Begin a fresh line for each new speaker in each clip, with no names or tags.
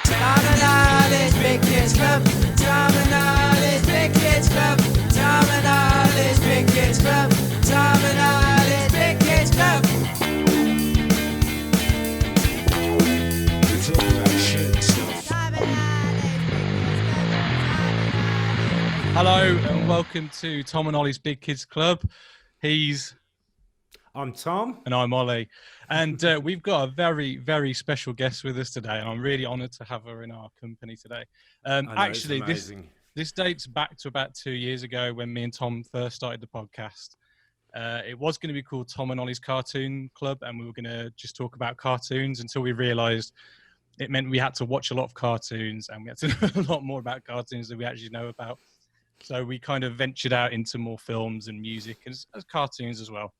Tom and Ollie's Big Kids Club. Tom and Ollie's Big Kids Club. Tom and Ollie's Big Kids Club. Tom and Ollie's Big Kids Club.
It's all that shit stuff.
Hello and welcome to Tom and Ollie's Big Kids Club.
I'm Tom.
And I'm Ollie. And we've got a very, very special guest with us today. And I'm really honoured to have her in our company today. Actually, this dates back to about 2 years ago when me and Tom first started the podcast. It was going to be called Tom and Ollie's Cartoon Club. And we were going to just talk about cartoons until we realised it meant we had to watch a lot of cartoons. And we had to know a lot more about cartoons than we actually know about. So we kind of ventured out into more films and music as cartoons as well.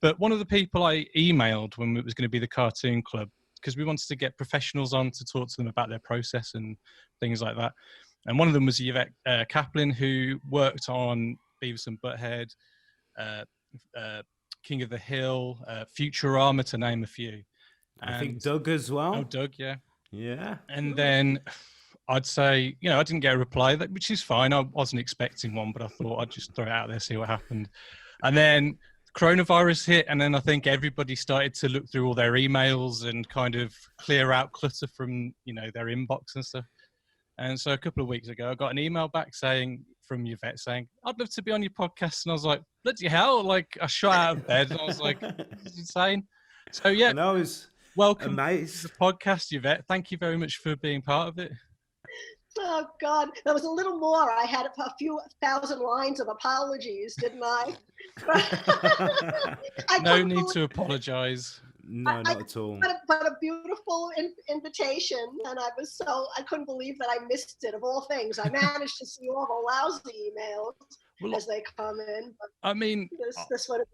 But one of the people I emailed when it was going to be the Cartoon Club, because we wanted to get professionals on to talk to them about their process and things like that. And one of them was Yvette Kaplan, who worked on Beavis and Butthead, King of the Hill, Futurama, to name a few.
And I think Doug as well.
Oh, Doug, yeah.
Yeah.
And then I'd say, I didn't get a reply, which is fine. I wasn't expecting one, but I thought I'd just throw it out there, see what happened. And then coronavirus hit, and then I think everybody started to look through all their emails and kind of clear out clutter from, their inbox and stuff. And so a couple of weeks ago, I got an email back from Yvette saying, I'd love to be on your podcast. And I was like, bloody hell. Like, I shot out of bed and I was like, this is insane. So, yeah.
And I was
welcome
amazed.
to the podcast, Yvette. Thank you very much for being part of it.
Oh, God. That was a little more. I had a few thousand lines of apologies, didn't I?
No need to apologize.
No, not at all.
But a beautiful invitation. And I couldn't believe that I missed it. Of all things, I managed to see all the lousy emails as they come in. But
I mean,
this would have,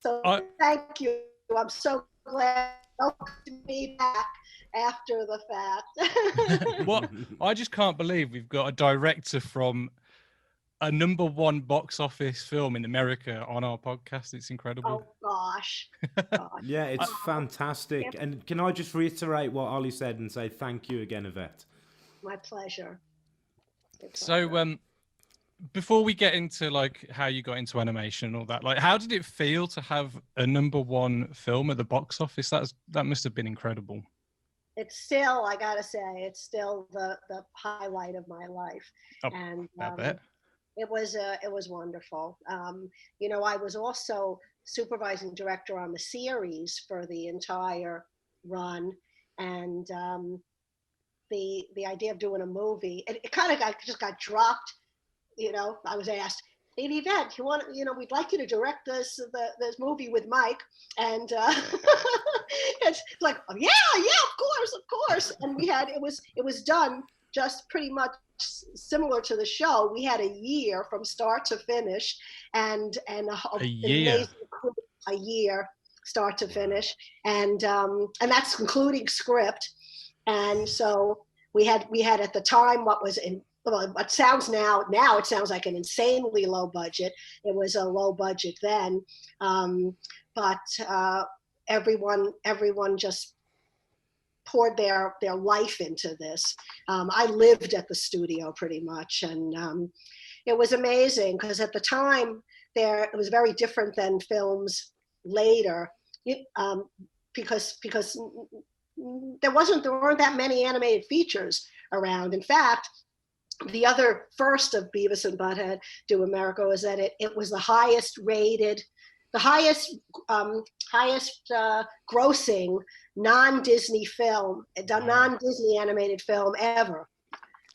so thank you. I'm so glad you welcomed me back after the fact.
What? I just can't believe we've got a director from a #1 box office film in America on our podcast. It's incredible.
Oh gosh.
Yeah, it's fantastic. And can I just reiterate what Ollie said and say thank you again, Yvette?
My pleasure.
So before we get into how you got into animation and all that, how did it feel to have a #1 film at the box office? That must have been incredible.
It's still, I gotta say, it's still the highlight of my life.
Oh,
and
I bet.
It was wonderful. I was also supervising director on the series for the entire run, and the idea of doing a movie, it kind of just got dropped. I was asked, hey, Yvette, we'd like you to direct this movie with Mike. And it's like, oh, yeah, of course. And it was done just pretty much similar to the show. We had a year from start to finish, and
a year
start to finish, and that's including script. And so we had at the time what sounds now it sounds like an insanely low budget. It was a low budget then, but everyone just poured their life into this. I lived at the studio pretty much, and it was amazing because at the time it was very different than films later, because there weren't that many animated features around. In fact, the other first of Beavis and Butthead Do America was that it was the highest grossing non-Disney film, non-Disney animated film ever.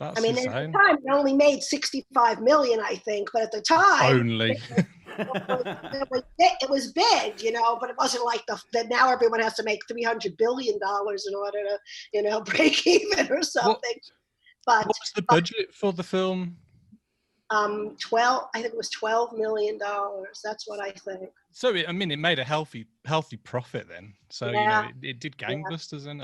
That's
insane.
Insane.
At the time it only made 65 million, I think, but at the time
only
it was big, but it wasn't like that now everyone has to make $300 billion in order to, break even or something. What
was the budget for the film?
I think it was $12 million. That's what I think.
So it made a healthy profit then. So
yeah.
It did gangbusters, and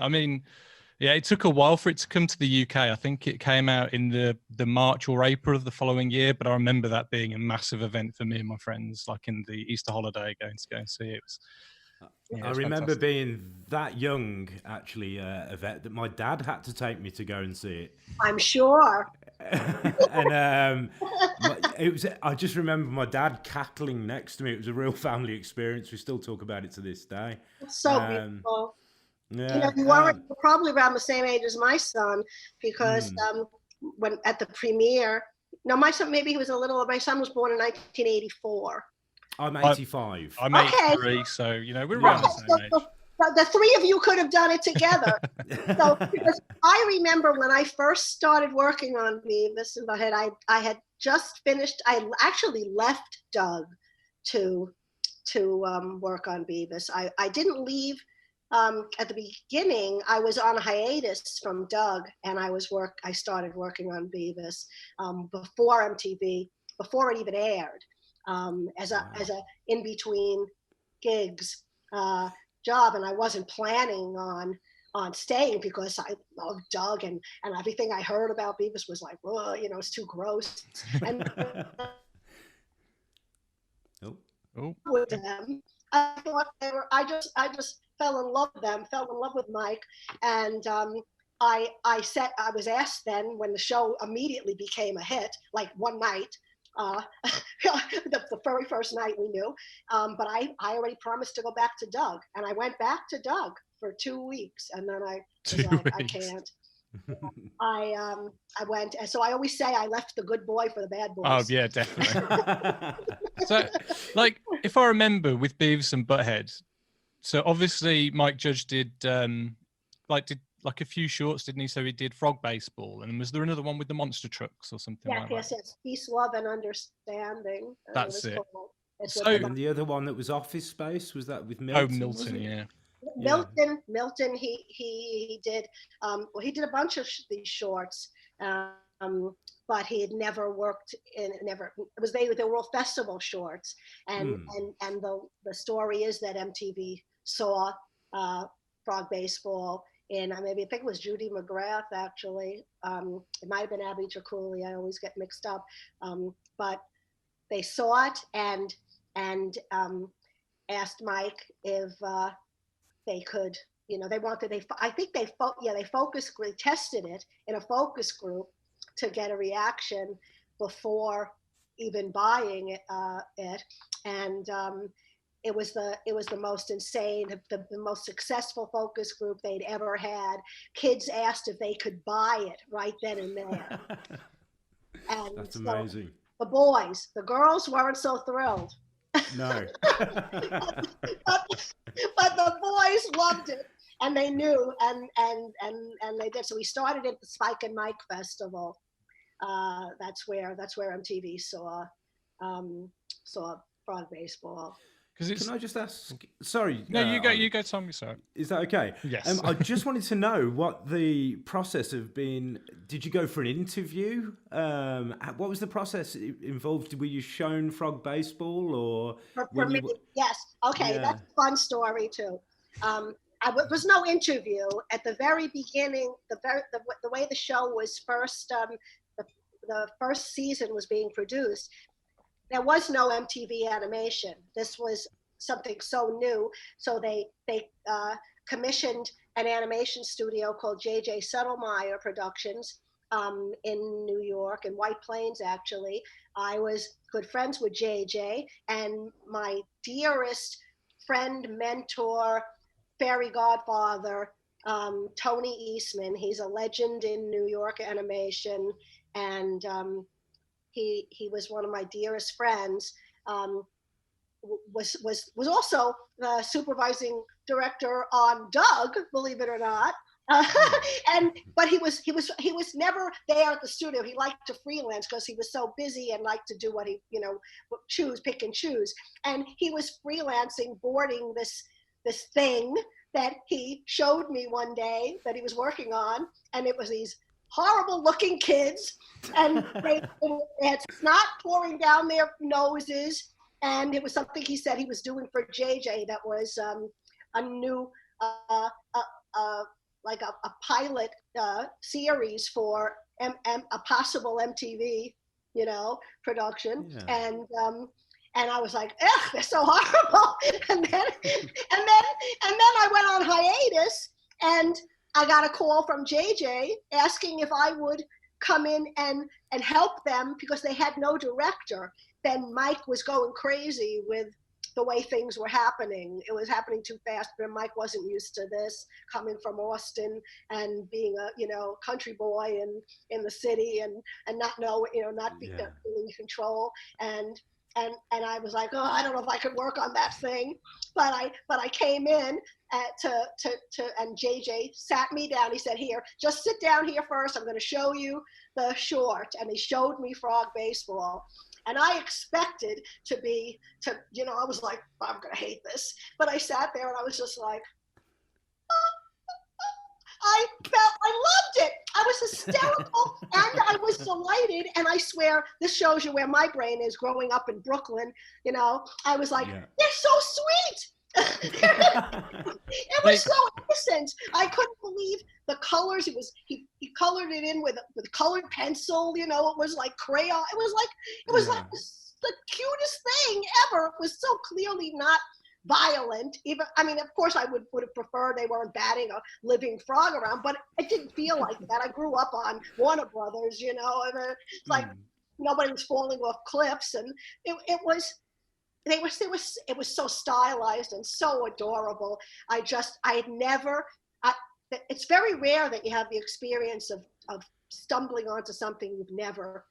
it took a while for it to come to the UK. I think it came out in the March or April of the following year, but I remember that being a massive event for me and my friends, like in the Easter holiday, going to go and see it. Yeah,
I
it's
remember
fantastic.
being that young, actually, Yvette, that my dad had to take me to go and see it.
I'm sure.
And it was. I just remember my dad cackling next to me. It was a real family experience. We still talk about it to this day.
It's so beautiful.
Yeah.
You were probably around the same age as my son, because when at the premiere, no, my son, maybe he was a little. My son was born in 1984.
I'm 85.
I'm 83, so we're around the same age.
The three of you could have done it together. So, because I remember when I first started working on Beavis and Butthead, I had just finished. I actually left Doug to work on Beavis. I didn't leave at the beginning. I was on hiatus from Doug, and I started working on Beavis before MTV, before it even aired, as a in between gigs job, and I wasn't planning on staying because I love Doug, and everything I heard about Beavis was like, oh, it's too gross. And with them, I thought I just fell in love with them, fell in love with Mike, and I was asked then, when the show immediately became a hit, like one night. The very first night we knew, but I already promised to go back to Doug, and I went back to Doug for 2 weeks, and then I was like, I can't. I went, and so I always say I left the good boy for the bad boys.
Oh yeah, definitely. So, like, if I remember with Beavis and Butthead, so obviously Mike Judge did like a few shorts, didn't he? So he did Frog Baseball, and was there another one with the monster trucks or something like that?
Yes. Peace, Love, and Understanding.
That's it.
So, and the other one that was Office Space, was that with Milton?
Oh, Milton, yeah.
Milton. He did. He did a bunch of these shorts, but he had never worked in. They were all festival shorts, and the story is that MTV saw Frog Baseball. And maybe I think it was Judy McGrath, actually. It might have been Abby Triculi. I always get mixed up. But they saw it and asked Mike if they could. I think they tested it in a focus group to get a reaction before even buying it. And it was the most insane, the most successful focus group they'd ever had. Kids asked if they could buy it right then and there. And
that's amazing.
The girls weren't so thrilled.
No.
but the boys loved it, and they knew, and they did. So we started at the Spike and Mike Festival. That's where MTV saw Frog Baseball.
Can I just ask? Sorry.
No, you go, Tommy. Sorry.
Is that okay?
Yes.
I just wanted to know what the process of being. Did you go for an interview? What was the process involved? Were you shown Frog Baseball, or?
For me, yes. Okay, that's a fun story too. There was no interview at the very beginning. The way the show was first, the first season was being produced. There was no MTV animation. This was something so new. So they commissioned an animation studio called J.J. Settlemeyer Productions in New York, in White Plains, actually. I was good friends with J.J., and my dearest friend, mentor, fairy godfather, Tony Eastman. He's a legend in New York animation, and he was one of my dearest friends. Was also the supervising director on Doug, believe it or not. But he was never there at the studio. He liked to freelance because he was so busy and liked to do what he pick and choose. And he was freelancing, boarding this thing that he showed me one day that he was working on, and it was these horrible looking kids, and they had snot pouring down their noses, and it was something he said he was doing for JJ that was a new like a pilot series for a possible MTV production. And I was like, ugh, they're so horrible. And then I went on hiatus, and I got a call from JJ asking if I would come in and help them because they had no director. Then Mike was going crazy with the way things were happening. It was happening too fast, but Mike wasn't used to this, coming from Austin and being a, country boy in the city and not know, not be in control. And I was like, oh, I don't know if I could work on that thing, but I came in and JJ sat me down. He said, here, just sit down here first. I'm going to show you the short. And he showed me frog baseball. And I expected I was like, I'm going to hate this. But I sat there and I was just like, I loved it. I was hysterical and I was delighted. And I swear, this shows you where my brain is growing up in Brooklyn. I was like, they're so sweet. It was so innocent. I couldn't believe the colors. He colored it in with colored pencil. It was like crayon. It was like the cutest thing ever. It was so clearly not violent. Of course I would have preferred they weren't batting a living frog around, but it didn't feel like that. I grew up on Warner Brothers, and it's like nobody was falling off cliffs, and it was so stylized and so adorable. It's very rare that you have the experience of stumbling onto something you've never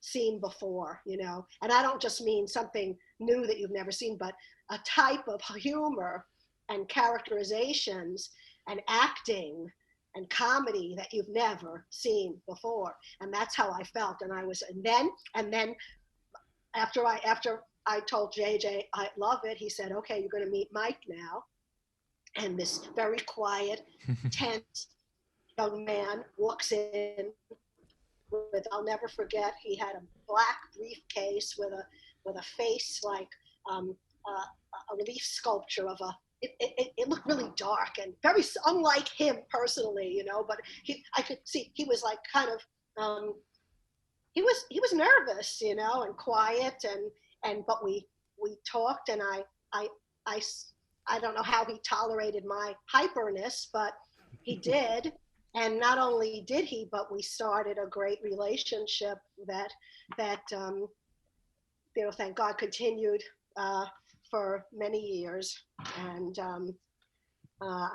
seen before, and I don't just mean something new that you've never seen, but a type of humor and characterizations and acting and comedy that you've never seen before. And that's how I felt. And then after I told JJ I love it, he said, okay, you're going to meet Mike now. And this very quiet, tense young man walks in with, I'll never forget, he had a black briefcase with a face like a relief sculpture of it looked really dark and very unlike him personally, but I could see he was like kind of, he was nervous, and quiet but we talked, and I don't know how he tolerated my hyperness, but he did. And not only did he, but we started a great relationship that thank God continued for many years. And I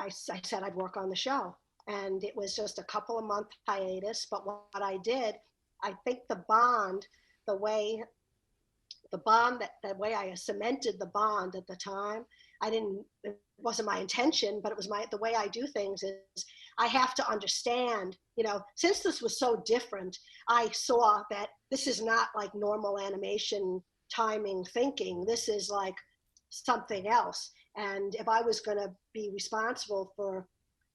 said I'd work on the show, and it was just a couple of month hiatus. But what I did, I think the way I cemented the bond at the time, it wasn't my intention, but it was the way I do things is I have to understand, since this was so different, I saw that this is not like normal animation timing thinking. This is like something else. And if I was going to be responsible for,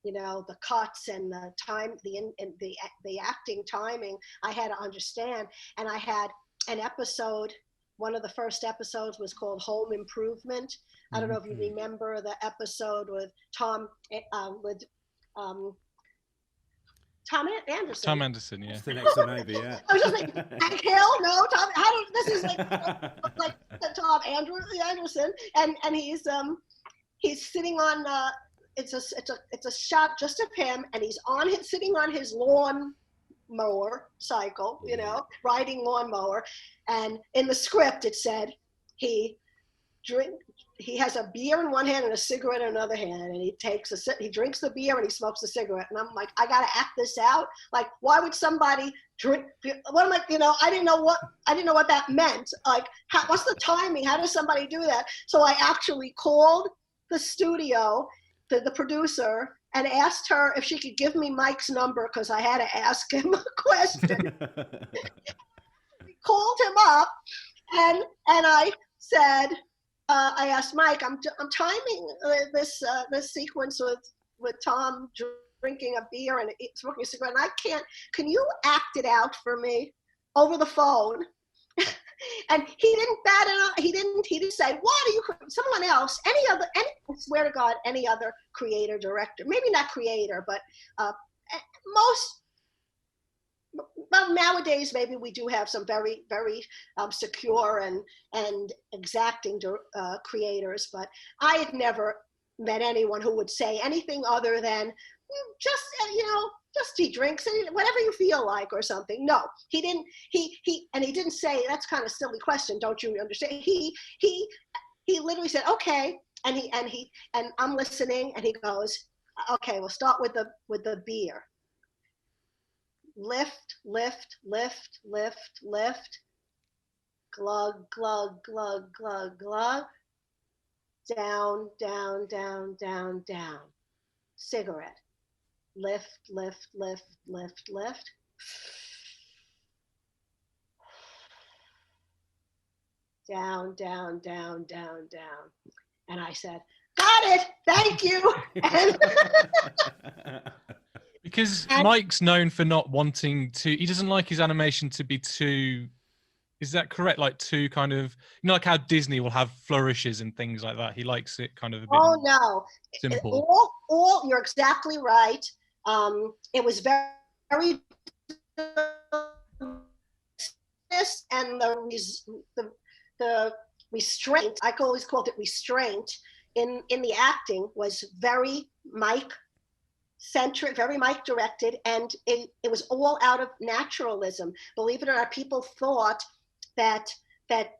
the cuts and the time, the acting timing, I had to understand. And I had an episode. One of the first episodes was called Home Improvement. I don't know if you remember the episode with Tom Anderson.
Tom Anderson, yeah.
It's the next one over, yeah.
I was just like, Hank Hill? No, Tom. This is like Tom Anderson, and he's sitting on. It's a shot just of him, and he's sitting on his lawn mower cycle, riding lawn mower, and in the script it said he has a beer in one hand and a cigarette in another hand, and he drinks the beer and he smokes a cigarette, and I'm like, I gotta act this out. Like, why would somebody drink? What am I? I didn't know what that meant. Like, what's the timing? How does somebody do that? So I actually called the studio, the producer, and asked her if she could give me Mike's number because I had to ask him a question. Called him up, and I said, I asked Mike, I'm timing this sequence with Tom drinking a beer and smoking a cigarette, and can you act it out for me over the phone? And he didn't bat it up. He didn't say, why do you, someone else, I swear to God, any other creator, director, maybe not creator, but well, nowadays maybe we do have some very, very secure and exacting creators, but I had never met anyone who would say anything other than just just he drinks and whatever you feel like or something. No, he didn't. He didn't say, that's kind of a silly question, don't you understand? He literally said, okay, and I'm listening, and he goes, okay, we'll start with the beer. Lift, lift, lift, lift, lift. Glug, glug, glug, glug, glug. Down, down, down, down, down. Cigarette. Lift, lift, lift, lift, lift. Down, down, down, down, down. And I said, got it, thank you.
Because Mike's known for not wanting to, he doesn't like his animation to be too, is that correct? Like too kind of, like how Disney will have flourishes and things like that. He likes it kind of a bit simple.
All you're exactly right. It was very, very, and the restraint, I always called it restraint, in the acting was very Mike centric, very Mike directed, and it was all out of naturalism. Believe it or not, people thought that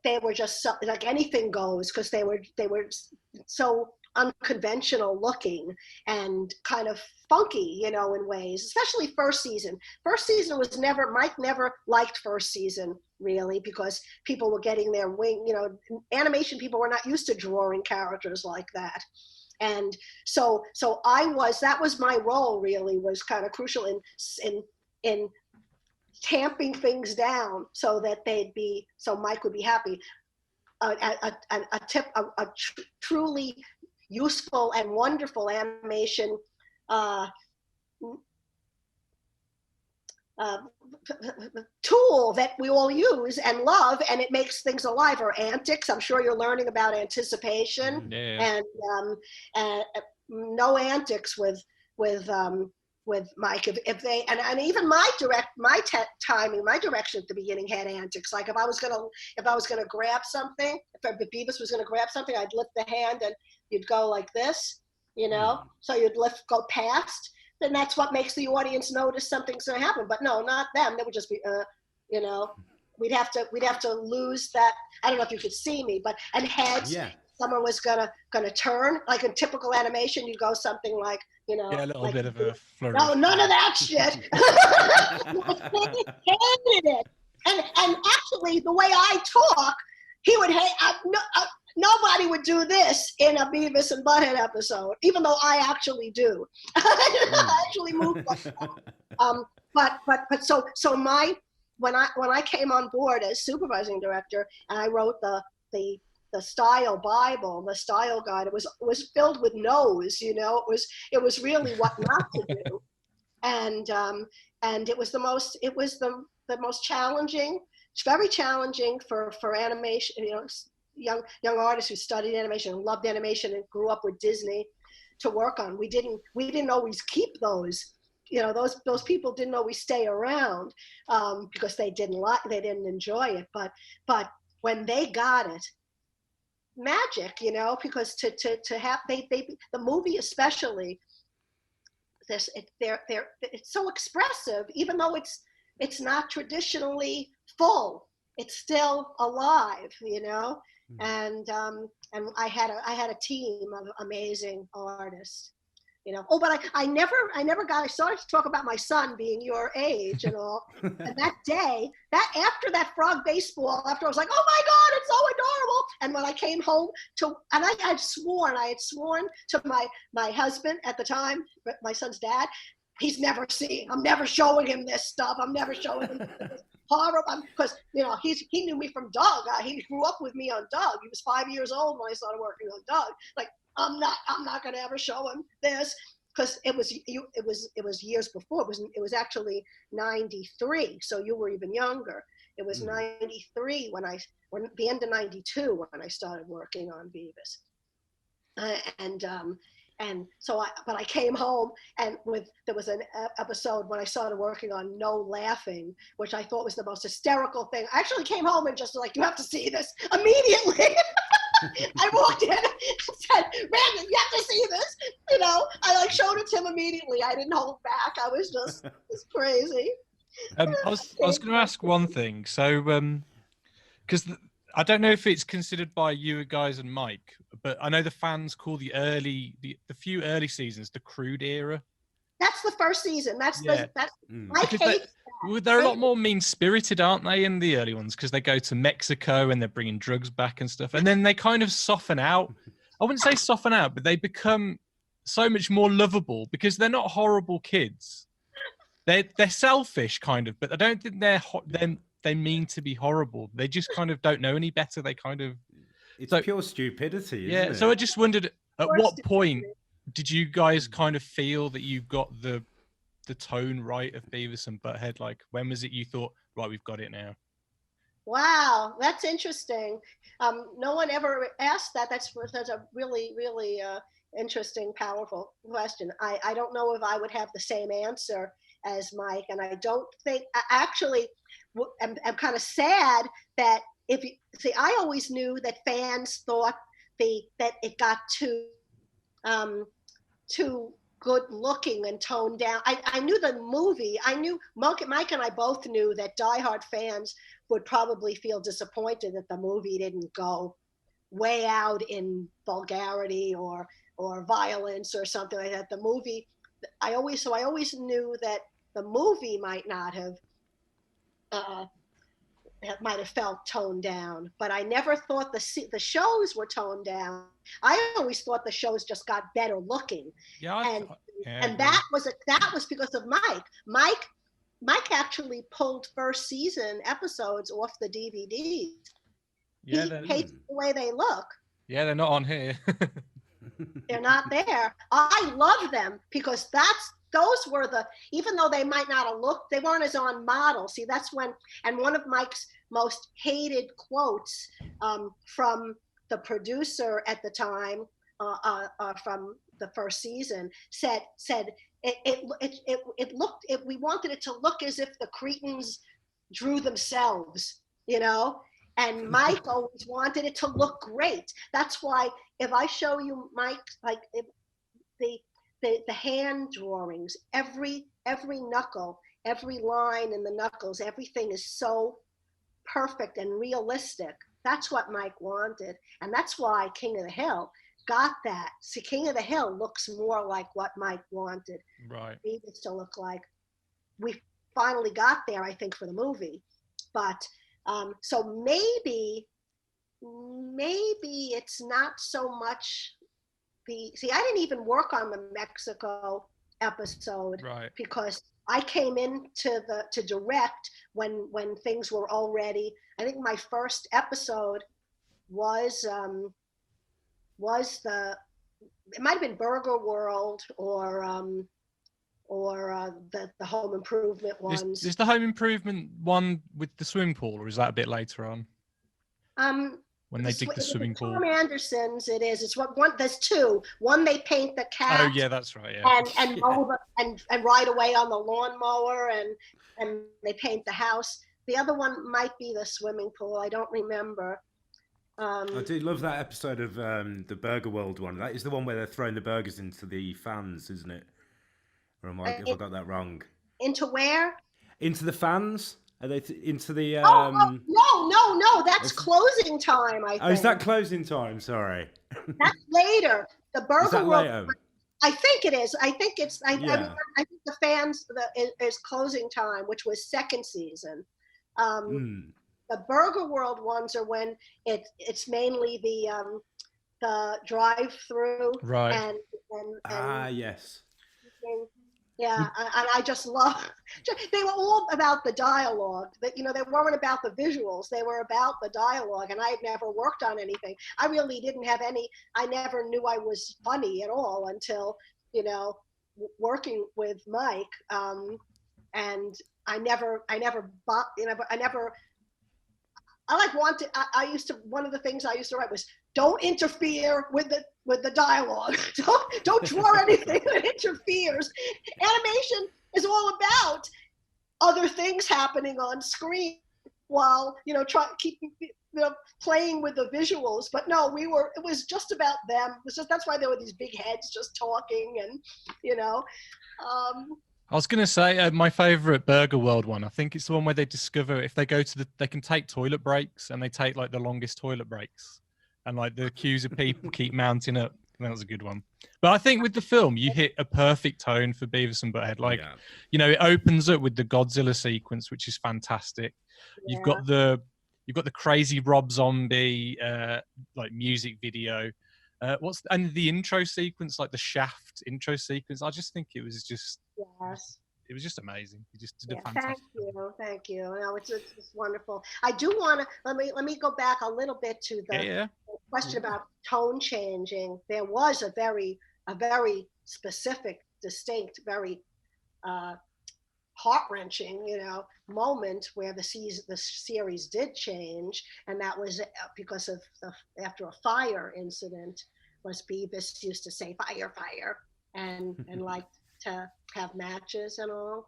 they were just like anything goes, because they were so unconventional looking and kind of funky, in ways, especially first season. First season was Mike never liked first season, really, because people were getting their wing, animation people were not used to drawing characters like that. And so that was my role, really, was kind of crucial in tamping things down so that so Mike would be happy. A truly useful and wonderful animation tool that we all use and love, and it makes things alive, or antics. I'm sure you're learning about anticipation.
Yeah.
And no antics with Mike. If they and even my timing, my direction at the beginning had antics. Like if I was gonna grab something, if Beavis was gonna grab something, I'd lift the hand and you'd go like this, so you'd go past. Then that's what makes the audience notice something's gonna happen. But no, not them. They would just be, we'd have to lose that. I don't know if you could see me, and heads. Yeah. Someone was gonna turn, like in typical animation, you go something like,
a little bit of a flourish.
No, none of that shit. He hated it, and actually, the way I talk, he would hate. Nobody would do this in a Beavis and Butthead episode, even though I actually do. I actually move like that. So when I came on board as supervising director, and I wrote the style Bible, the style guide, it was filled with no's. It was really what not to do, and it was the most challenging. It's very challenging for animation. Young artists who studied animation and loved animation and grew up with Disney to work on. We didn't always keep those. Those people didn't always stay around because they didn't enjoy it. But when they got it, magic, because to have the movie especially, it's so expressive, even though it's not traditionally full. It's still alive, and I had a team of amazing artists, Oh, but I started to talk about my son being your age and all. And that day, after that frog baseball, after I was like, oh my God, it's so adorable. And when I came home I had sworn to my husband at the time, my son's dad, I'm never showing him this stuff. I'm never showing him this horror, because he knew me from Doug. He grew up with me on Doug. He was 5 years old when I started working on Doug. Like, I'm not going to ever show him this, because it was years before. It was actually 93, so you were even younger. It was 93 when the end of 92 when I started working on Beavis, And so but I came home and there was an episode when I started working on No Laughing, which I thought was the most hysterical thing. I actually came home and just like, you have to see this immediately. I walked in and said, Brandon, you have to see this. You know, I like showed it to him immediately. I didn't hold back. I was just, it's crazy.
I was going to ask one thing. So, because I don't know if it's considered by you guys and Mike, but I know the fans call the few early seasons the crude era.
That's the first season. Mike hates that.
They're a lot more mean-spirited, aren't they, in the early ones? Because they go to Mexico and they're bringing drugs back and stuff. And then they kind of soften out. I wouldn't say soften out, but they become so much more lovable because they're not horrible kids. They're selfish, kind of, but I don't think they mean to be horrible. They just kind of don't know any better. They kind of...
It's pure stupidity, isn't it?
So I just wondered, at what point did you guys kind of feel that you got the tone right of Beavis and Butthead? Like, when was it you thought, right, we've got it now?
Wow, that's interesting. No one ever asked that. That's a really, really interesting, powerful question. I don't know if I would have the same answer as Mike, and I don't think, actually, I'm kind of sad that I always knew that fans thought that it got too good looking and toned down. I knew the movie. I knew Mike and I both knew that diehard fans would probably feel disappointed that the movie didn't go way out in vulgarity or violence or something like that. The movie, I always knew that the movie might not have felt toned down, but I never thought the shows were toned down. I always thought the shows just got better looking. And that was because of Mike. Mike actually pulled first season episodes off the DVDs. He hates the way they look.
Yeah, they're not on here.
They're not there. I love them because those were even though they might not have looked, they weren't as on model. See, that's when, and one of Mike's most hated quotes from the producer at the time, from the first season, said we wanted it to look as if the Cretans drew themselves, you know? And Mike always wanted it to look great. That's why if I show you Mike, like the hand drawings, every knuckle, every line in the knuckles, everything is so perfect and realistic. That's what Mike wanted. And that's why King of the Hill got that. See, King of the Hill looks more like what Mike wanted.
Right.
Beavis to look like. We finally got there, I think, for the movie. But so maybe it's not so much see, I didn't even work on the Mexico episode,
right, because
I came in to direct when things were already. I think my first episode was it might have been Burger World or the Home Improvement ones.
Is the Home Improvement one with the swimming pool, or is that a bit later on? When they dig the swimming pool.
Tom Anderson's, it is. It's one. There's two. One they paint the cat.
Oh yeah, that's right. Yeah.
And mow and ride away on the lawnmower and they paint the house. The other one might be the swimming pool. I don't remember.
I do love that episode of the Burger World one. That is the one where they're throwing the burgers into the fans, isn't it? Or am I, if I got that wrong?
Into where?
Into the fans? Are they into the?
No. That's closing time. I think.
Oh, is that closing time? Sorry.
That's later. The Burger World.
Later?
I think it is. I think it's. I think the fans is closing time, which was second season. The Burger World ones are when it's mainly the drive-through.
Right.
And
yes.
Yeah, and I just love. They were all about the dialogue. That they weren't about the visuals. They were about the dialogue. And I had never worked on anything. I really didn't have any. I never knew I was funny at all until working with Mike. And I never. One of the things I used to write was don't interfere with the dialogue. Don't draw anything that interferes. Animation is all about other things happening on screen while, playing with the visuals. But no, it was just about them. That's why there were these big heads just talking, and
I was going to say my favorite Burger World one. I think it's the one where they discover if they go to they can take toilet breaks, and they take like the longest toilet breaks, and like the queues of people keep mounting up. That was a good one. But I think with the film, you hit a perfect tone for Beavis and Butthead. Like, it opens up with the Godzilla sequence, which is fantastic. Yeah. You've got the crazy Rob Zombie like music video. And the intro sequence, like the Shaft intro sequence. I just think it was just it was just amazing. You just did a fantastic.
Thank you. No, it's wonderful. I do want to let me go back a little bit to the question about tone changing. There was a very specific, distinct, very heart-wrenching, moment where the series did change, and that was because of after a fire incident. Was Beavis used to say fire, fire, and liked to have matches and all.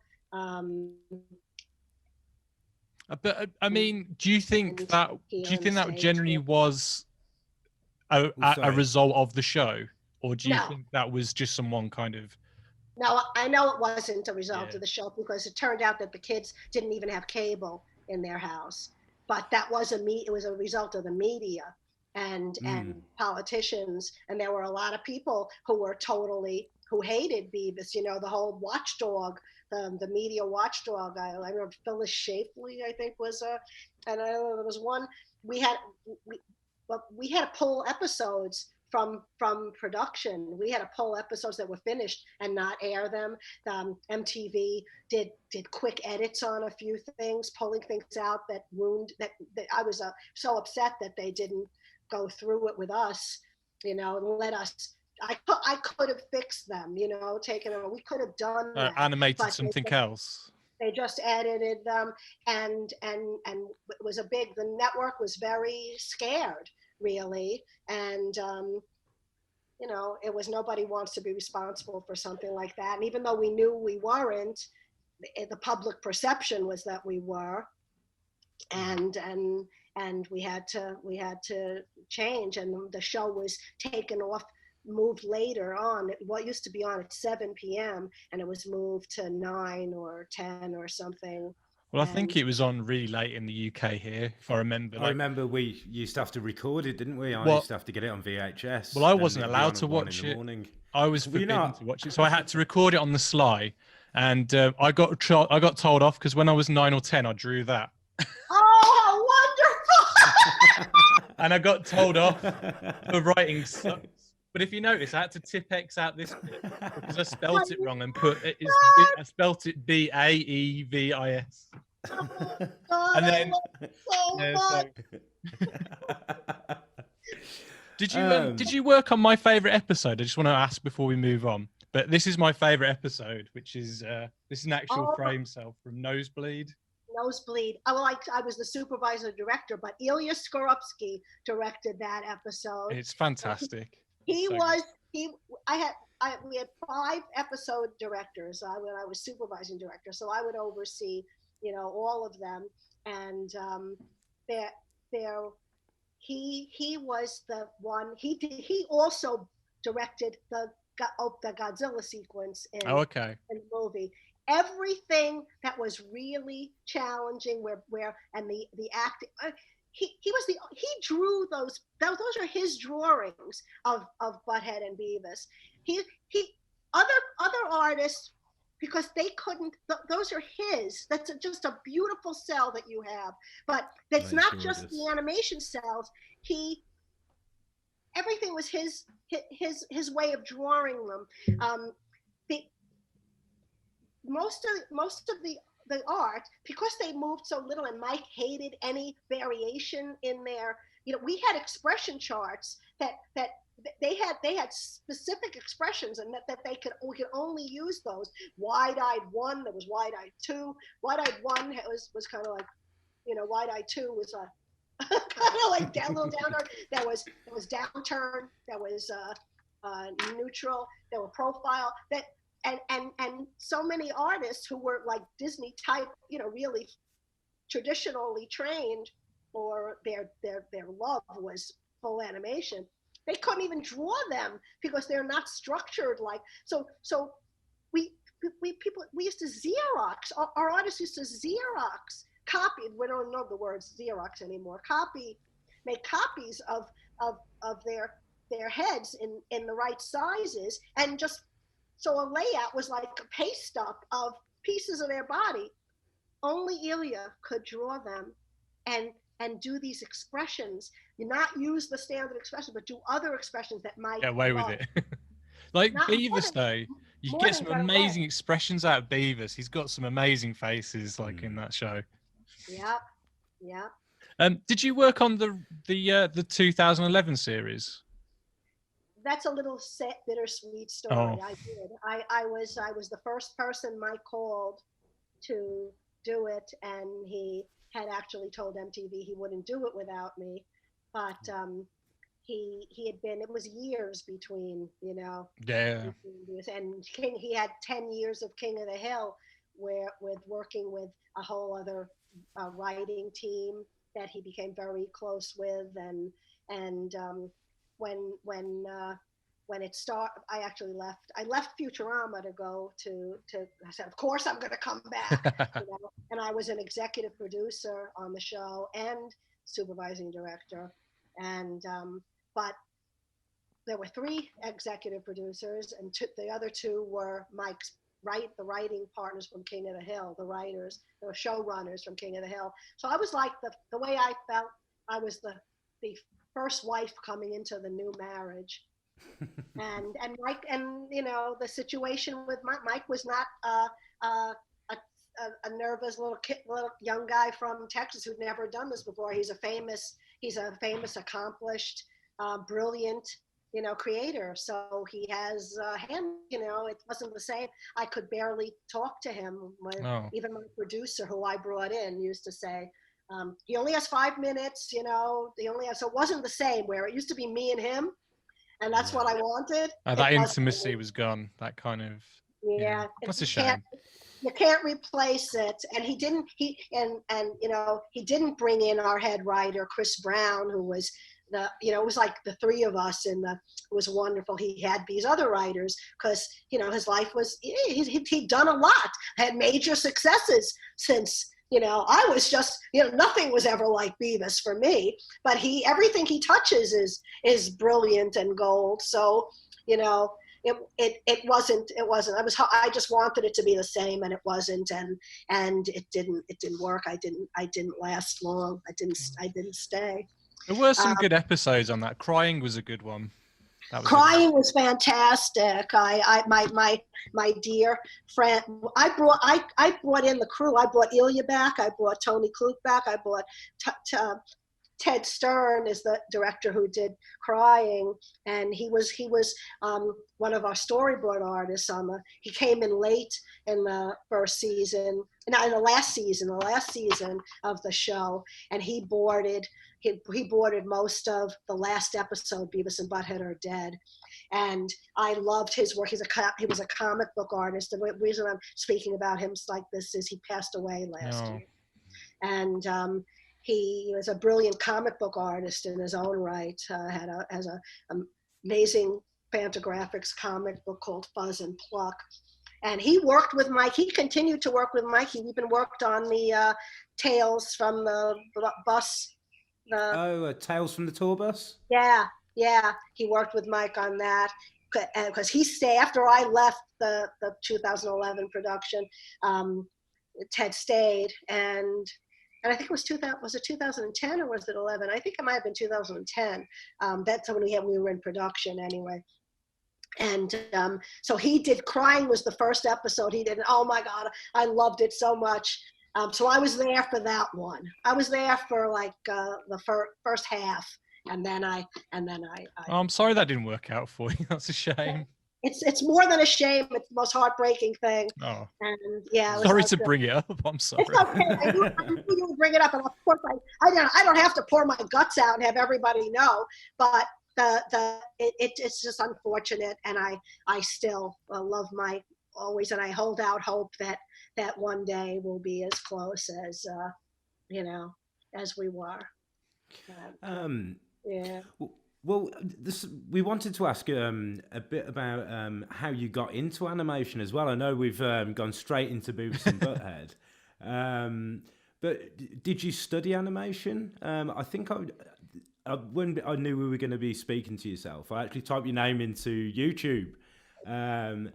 But I mean, do you think that generally was a result of the show, or do you think that was just someone kind of?
No, I know it wasn't a result of the show, because it turned out that the kids didn't even have cable in their house. But that was it was a result of the media and politicians, and there were a lot of people who hated Beavis. The whole watchdog, the media watchdog. I remember Phyllis Schlafly, I think, was and I know there was one. We had to pull episodes from production. We had to pull episodes that were finished and not air them. MTV did quick edits on a few things, pulling things out that ruined that I was so upset that they didn't go through it with us, and let us. I could have fixed them, taken them. We could have done that.
Animated something else.
They just edited them, and it was the network was very scared, really, and it was, nobody wants to be responsible for something like that. And even though we knew we weren't, the public perception was that we were, and we had to change. And the show was taken off, moved later on. What used to be on at 7 p.m. and it was moved to 9 or 10 or something.
Well, I think it was on really late in the UK here, if I remember.
I remember we used to have to record it, didn't we? I used to have to get it on VHS.
Well, I wasn't allowed to watch it. I was forbidden to watch it, so I had to record it on the sly. And I got told off because when I was 9 or 10, I drew that.
Oh, how wonderful!
And I got told off for writing sucks. But if you notice, I had to tip X out this bit because I spelt it wrong and I spelt it Baevis. And then did you work on my favorite episode? I just want to ask before we move on. But this is my favorite episode, which is this is an actual frame cell from Nosebleed.
Nosebleed. I was the supervisor director, but Ilya Skorupski directed that episode.
It's fantastic.
We had 5 episode directors when I was supervising director, so I would oversee, all of them. And he was the one. He also directed the Godzilla sequence in the movie. Everything that was really challenging, and the acting. He drew those are his drawings of Butthead and Beavis. Other artists, because they couldn't, those are his. That's just a beautiful cell that you have, but it's not just the animation cells. Everything was his way of drawing them. Most of the art, because they moved so little, and Mike hated any variation in their, we had expression charts that they had specific expressions, and that we could only use those. Wide-eyed 1, there was wide-eyed 2. Wide-eyed 1 was kind of like, wide-eyed 2 was kind of like down, little downturn. There was downturn. There was neutral. There were profile. That and so many artists who were like Disney type, really traditionally trained, or their love was full animation. They couldn't even draw them because they're not structured like so. We used to Xerox. Our artists used to Xerox, copy. We don't know the word Xerox anymore. Make copies of their heads in the right sizes, and just so a layout was like a paste up of pieces of their body. Only Ilya could draw them, and do these expressions. You not use the standard expression, but do other expressions that might
get away with it. Like not Beavis, though, you get some amazing expressions out of Beavis. He's got some amazing faces, like in that show.
Yeah.
Did you work on the 2011 series?
That's a little bittersweet story. Oh. I did. I was the first person Mike called to do it, and he had actually told MTV he wouldn't do it without me, but he had been. It was years between,
Yeah.
And King. He had 10 years of King of the Hill, with working with a whole other writing team that he became very close with, and when it started, I actually left. I left Futurama to go to. I said, of course I'm going to come back, And I was an executive producer on the show and supervising director, and but there were 3 executive producers, and the other 2 were Mike's the writing partners from King of the Hill, the writers, the showrunners from King of the Hill. So I was like the way I felt, I was the first wife coming into the new marriage. and Mike, and the situation with Mike was not a nervous little young guy from Texas who'd never done this before. He's a famous, accomplished, brilliant, creator. So he has hand. It wasn't the same. I could barely talk to him. Even my producer, who I brought in, used to say, he only has 5 minutes. He only has. So it wasn't the same where it used to be me and him. And that's what I wanted.
That intimacy was gone. That kind of that's a shame.
You can't replace it. And he didn't. He didn't bring in our head writer Chris Brown, who was it was like the 3 of us, and it was wonderful. He had these other writers because his life was he'd done a lot, had major successes since. I was just, nothing was ever like Beavis for me, but everything he touches is brilliant and gold. So, it wasn't, I just wanted it to be the same, and it wasn't. And it didn't work. I didn't last long. I didn't stay.
There were some good episodes on that. Crying was a good one.
Crying was fantastic. My dear friend, I brought in the crew. I brought Ilya back. I brought Tony Kluck back. I brought Ted Stern is the director who did Crying, and he was one of our storyboard artists. He came in late in the first season, in the last season of the show, and he boarded most of the last episode, Beavis and Butthead Are Dead. And I loved his work. He was a comic book artist. The reason I'm speaking about him like this is he passed away last year. And he was a brilliant comic book artist in his own right. Has an amazing Fantagraphics comic book called Fuzz and Pluck. And he worked with Mike. He continued to work with Mike. He even worked on the Tales from the Bus.
Tales from the Tour Bus?
Yeah. He worked with Mike on that because he stayed after I left the 2011 production. Ted stayed, and I think it was 2000. Was it 2010 or was it 11? I think it might have been 2010. That's when we were in production anyway. And so he did. Crying was the first episode he did. And oh my God, I loved it so much. So I was there for that one. I was there for like the first half, and then I.
I'm sorry that didn't work out for you. That's a shame.
it's more than a shame. It's the most heartbreaking thing.
Oh.
And yeah.
Sorry to bring it up. I'm sorry.
It's okay. I knew you would bring it up, and of course I don't have to pour my guts out and have everybody know, but it's just unfortunate, and I still love my always, and I hold out hope that one day we'll be as close as as we were. Yeah.
Well, we wanted to ask a bit about how you got into animation as well. I know we've gone straight into Beavis and Butthead, but did you study animation? I think when I knew we were going to be speaking to yourself, I actually typed your name into YouTube, and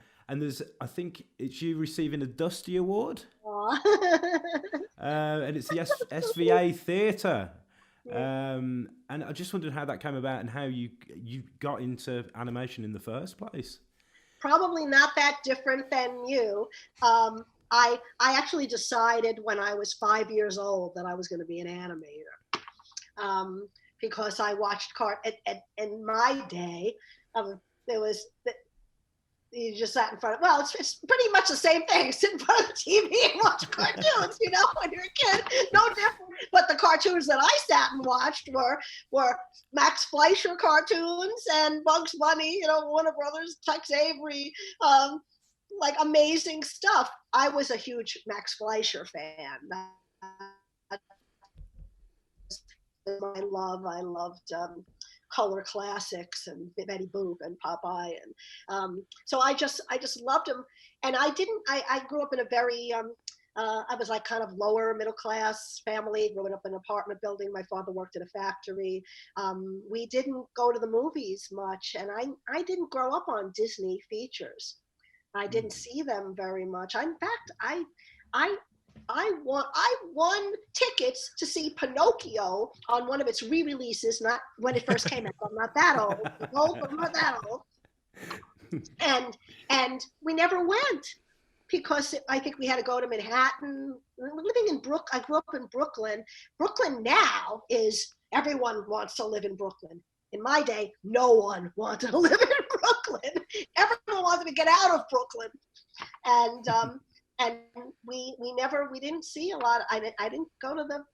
I think it's you receiving a Dusty Award, and it's the SVA Theatre. And I just wondered how that came about and how you got into animation in the first place.
Probably not that different than you. I actually decided when I was 5 years old that I was going to be an animator, because I watched in my day. There was you just sat in front of, well, it's pretty much the same thing. Sit in front of the TV and watch cartoons, when you're a kid. No different. But the cartoons that I sat and watched were Max Fleischer cartoons and Bugs Bunny, Warner Brothers, Tex Avery, like amazing stuff. I was a huge Max Fleischer fan. I loved color classics and Betty Boop and Popeye, and so I just loved him. And I grew up in a very I was like kind of lower middle class family, growing up in an apartment building. My father worked at a factory. We didn't go to the movies much, and I didn't grow up on Disney features. I didn't see them very much. In fact, I won tickets to see Pinocchio on one of its re-releases, not when it first came out. I'm not that old. But I'm not that old. And we never went because I think we had to go to Manhattan. Living in I grew up in Brooklyn. Brooklyn now is everyone wants to live in Brooklyn. In my day, no one wanted to live in Brooklyn. Everyone wanted to get out of Brooklyn, and we didn't see a lot. I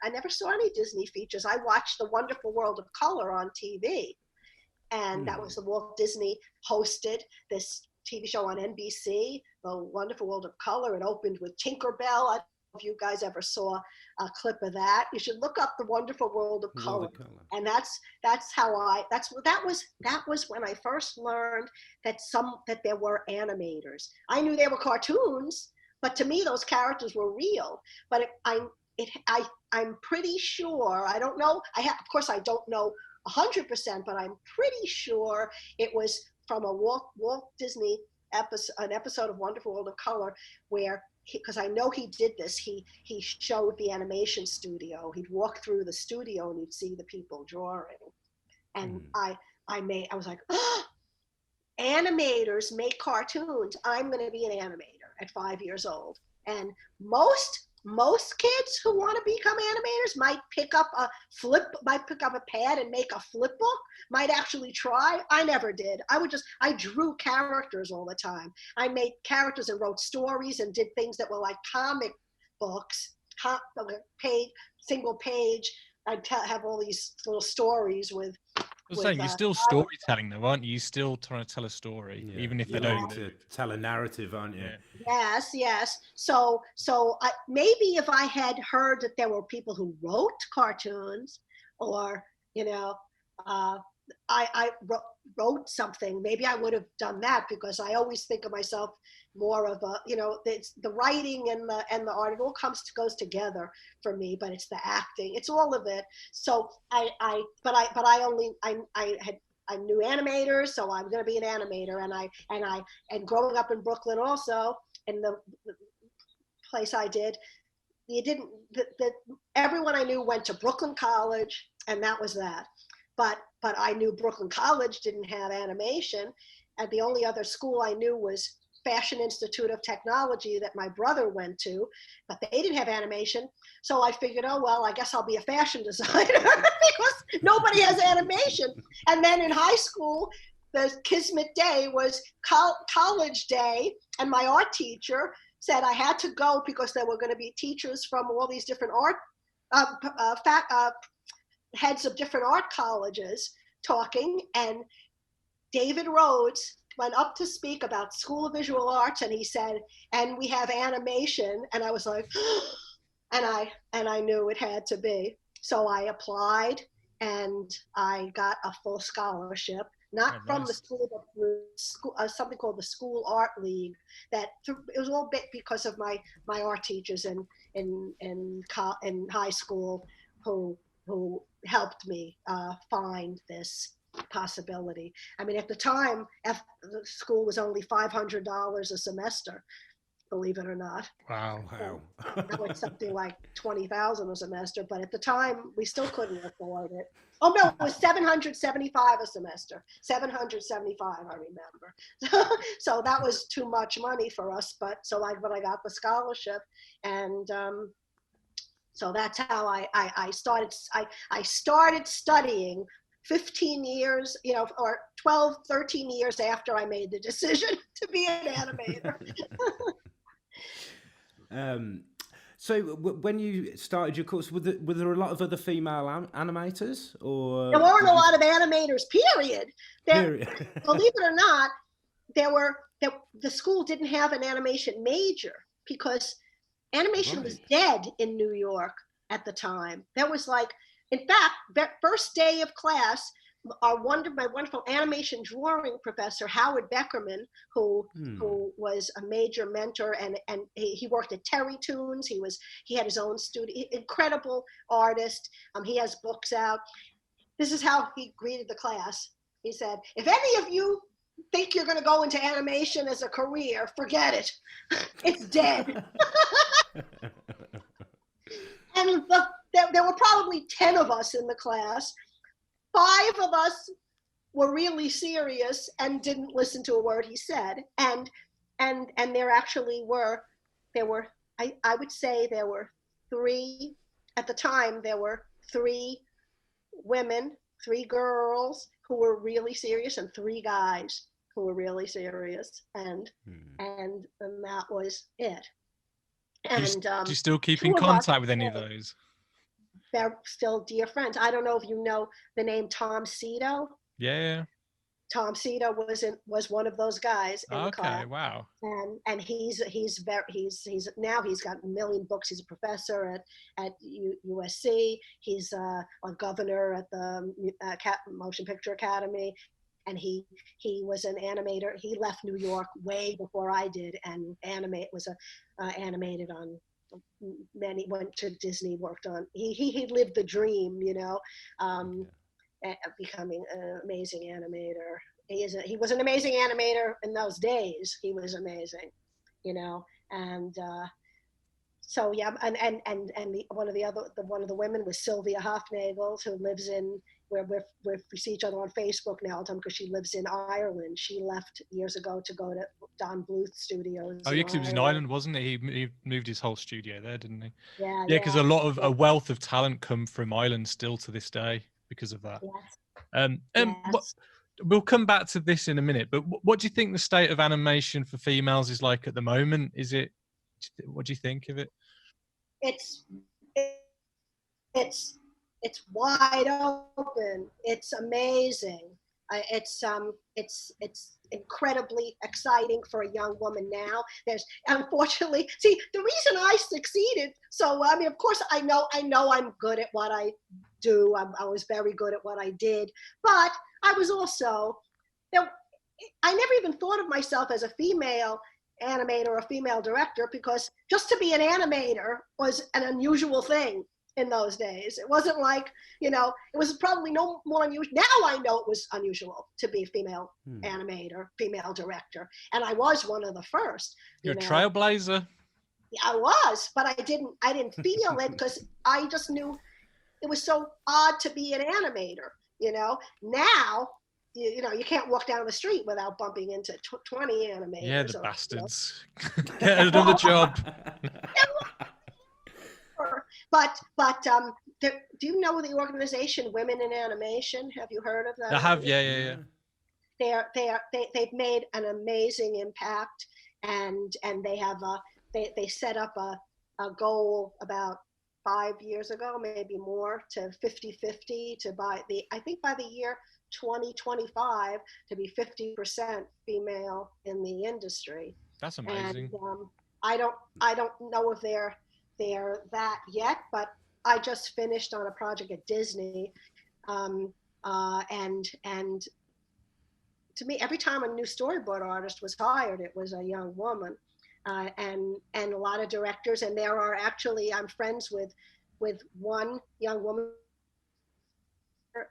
never saw any Disney features. I watched The Wonderful World of Color on TV, and that was the Walt Disney hosted this TV show on NBC, The Wonderful World of Color. It opened with Tinkerbell. I don't know if you guys ever saw a clip of that. You should look up The Wonderful World of Color. And that was when I first learned that there were animators. I knew there were cartoons, but to me those characters were real. But I'm pretty sure, I don't know, of course I don't know 100%, but I'm pretty sure it was from a Walt Disney an episode of Wonderful World of Color where, because I know he did this, he showed the animation studio. He'd walk through the studio and you'd see the people drawing. And I was like, oh, animators make cartoons. I'm going to be an animator at 5 years old. And most kids who want to become animators might pick up a pad and make a flip book, might actually try. I never did. I drew characters all the time. I made characters and wrote stories and did things that were like comic books, single page. I'd have all these little stories with.
I was saying, you're still storytelling though, aren't you? You're still trying to tell a story, even if they don't.
To tell a narrative, aren't you?
Yeah. Yes. So maybe if I had heard that there were people who wrote cartoons, or I wrote something, maybe I would have done that, because I always think of myself more of a, it's the writing and the art, it all goes together for me, but it's the acting, it's all of it. So I knew animators, so I'm going to be an animator. And growing up in Brooklyn also, in the place I did, everyone I knew went to Brooklyn College, and that was that. But I knew Brooklyn College didn't have animation, and the only other school I knew was Fashion Institute of Technology that my brother went to, but they didn't have animation. So I figured, oh, well, I guess I'll be a fashion designer because nobody has animation. And then in high school, the Kismet day was college day, and my art teacher said I had to go because there were going to be teachers from all these different art heads of different art colleges talking, and David Rhodes went up to speak about School of Visual Arts, and he said, and we have animation, and I was like, and I knew it had to be. So I applied, and I got a full scholarship, not from the school, but through something called the School Art League. It was all bit because of my art teachers in high school who helped me find this possibility. I mean, at the time, the school was only $500 a semester, believe it or not.
Wow.
So now it's something like $20,000 a semester, but at the time we still couldn't afford it. Oh no, it was $775 a semester. $775, I remember. So that was too much money for us, but I got the scholarship, and so that's how I started. I started studying 15 years, or 12, 13 years after I made the decision to be an animator.
So when you started your course, were there a lot of other female animators, or
there weren't a lot of animators? Period. Believe it or not, the school didn't have an animation major because animation was dead in New York at the time. There was in fact, that first day of class, my wonderful animation drawing professor, Howard Beckerman, who was a major mentor, and he worked at Terry Toons. He had his own studio, incredible artist. He has books out. This is how he greeted the class. He said, "If any of you think you're going to go into animation as a career, forget it. It's dead." And there were probably 10 of us in the class. 5 of us were really serious and didn't listen to a word he said. And there actually were, I would say there were 3, at the time, there were 3 women, 3 girls who were really serious, and 3 guys who were really serious. And that was it. And
do you still keep in contact with any of those?
They're still dear friends. I don't know if you know the name Tom Cito.
Yeah.
Tom Cito was one of those guys in the class.
Okay, wow.
And he's now he's got a million books. He's a professor at USC. He's a governor at the Motion Picture Academy. And he was an animator. He left New York way before I did, and was animated on many. Went to Disney, worked on. He lived the dream, becoming an amazing animator. He was an amazing animator in those days. He was amazing, and. So yeah, and one of the women was Sylvia Hofnagel, who lives in where we see each other on Facebook now, because she lives in Ireland. She left years ago to go to Don Bluth Studios.
Oh yeah, because he was in Ireland, wasn't he? He moved his whole studio there, didn't he?
Yeah.
Yeah, because a wealth of talent come from Ireland still to this day because of that.
Yes.
Yes. We'll come back to this in a minute, but what do you think the state of animation for females is like at the moment? What do you think of it?
It's wide open. It's amazing. It's incredibly exciting for a young woman now. There's, unfortunately, the reason I succeeded. So I mean, of course, I know I'm good at what I do. I was very good at what I did, but I was also I never even thought of myself as a female animator or a female director, because just to be an animator was an unusual thing in those days. It wasn't like, it was probably no more unusual. Now I know it was unusual to be a female animator, female director. And I was one of the first.
You're a trailblazer.
Yeah, I was, but I didn't feel it, because I just knew it was so odd to be an animator, Now, you can't walk down the street without bumping into 20 animators.
Yeah, the bastards. Get another job.
But do you know the organization Women in Animation? Have you heard of that?
I have, yeah.
they've made an amazing impact, and they have they set up a goal about 5 years ago, maybe more, to 50-50, to I think by the year 2025 to be 50% female in the industry.
That's amazing.
And I don't know if they're that yet, but I just finished on a project at Disney, and to me, every time a new storyboard artist was hired, it was a young woman, and a lot of directors. And there are actually, I'm friends with one young woman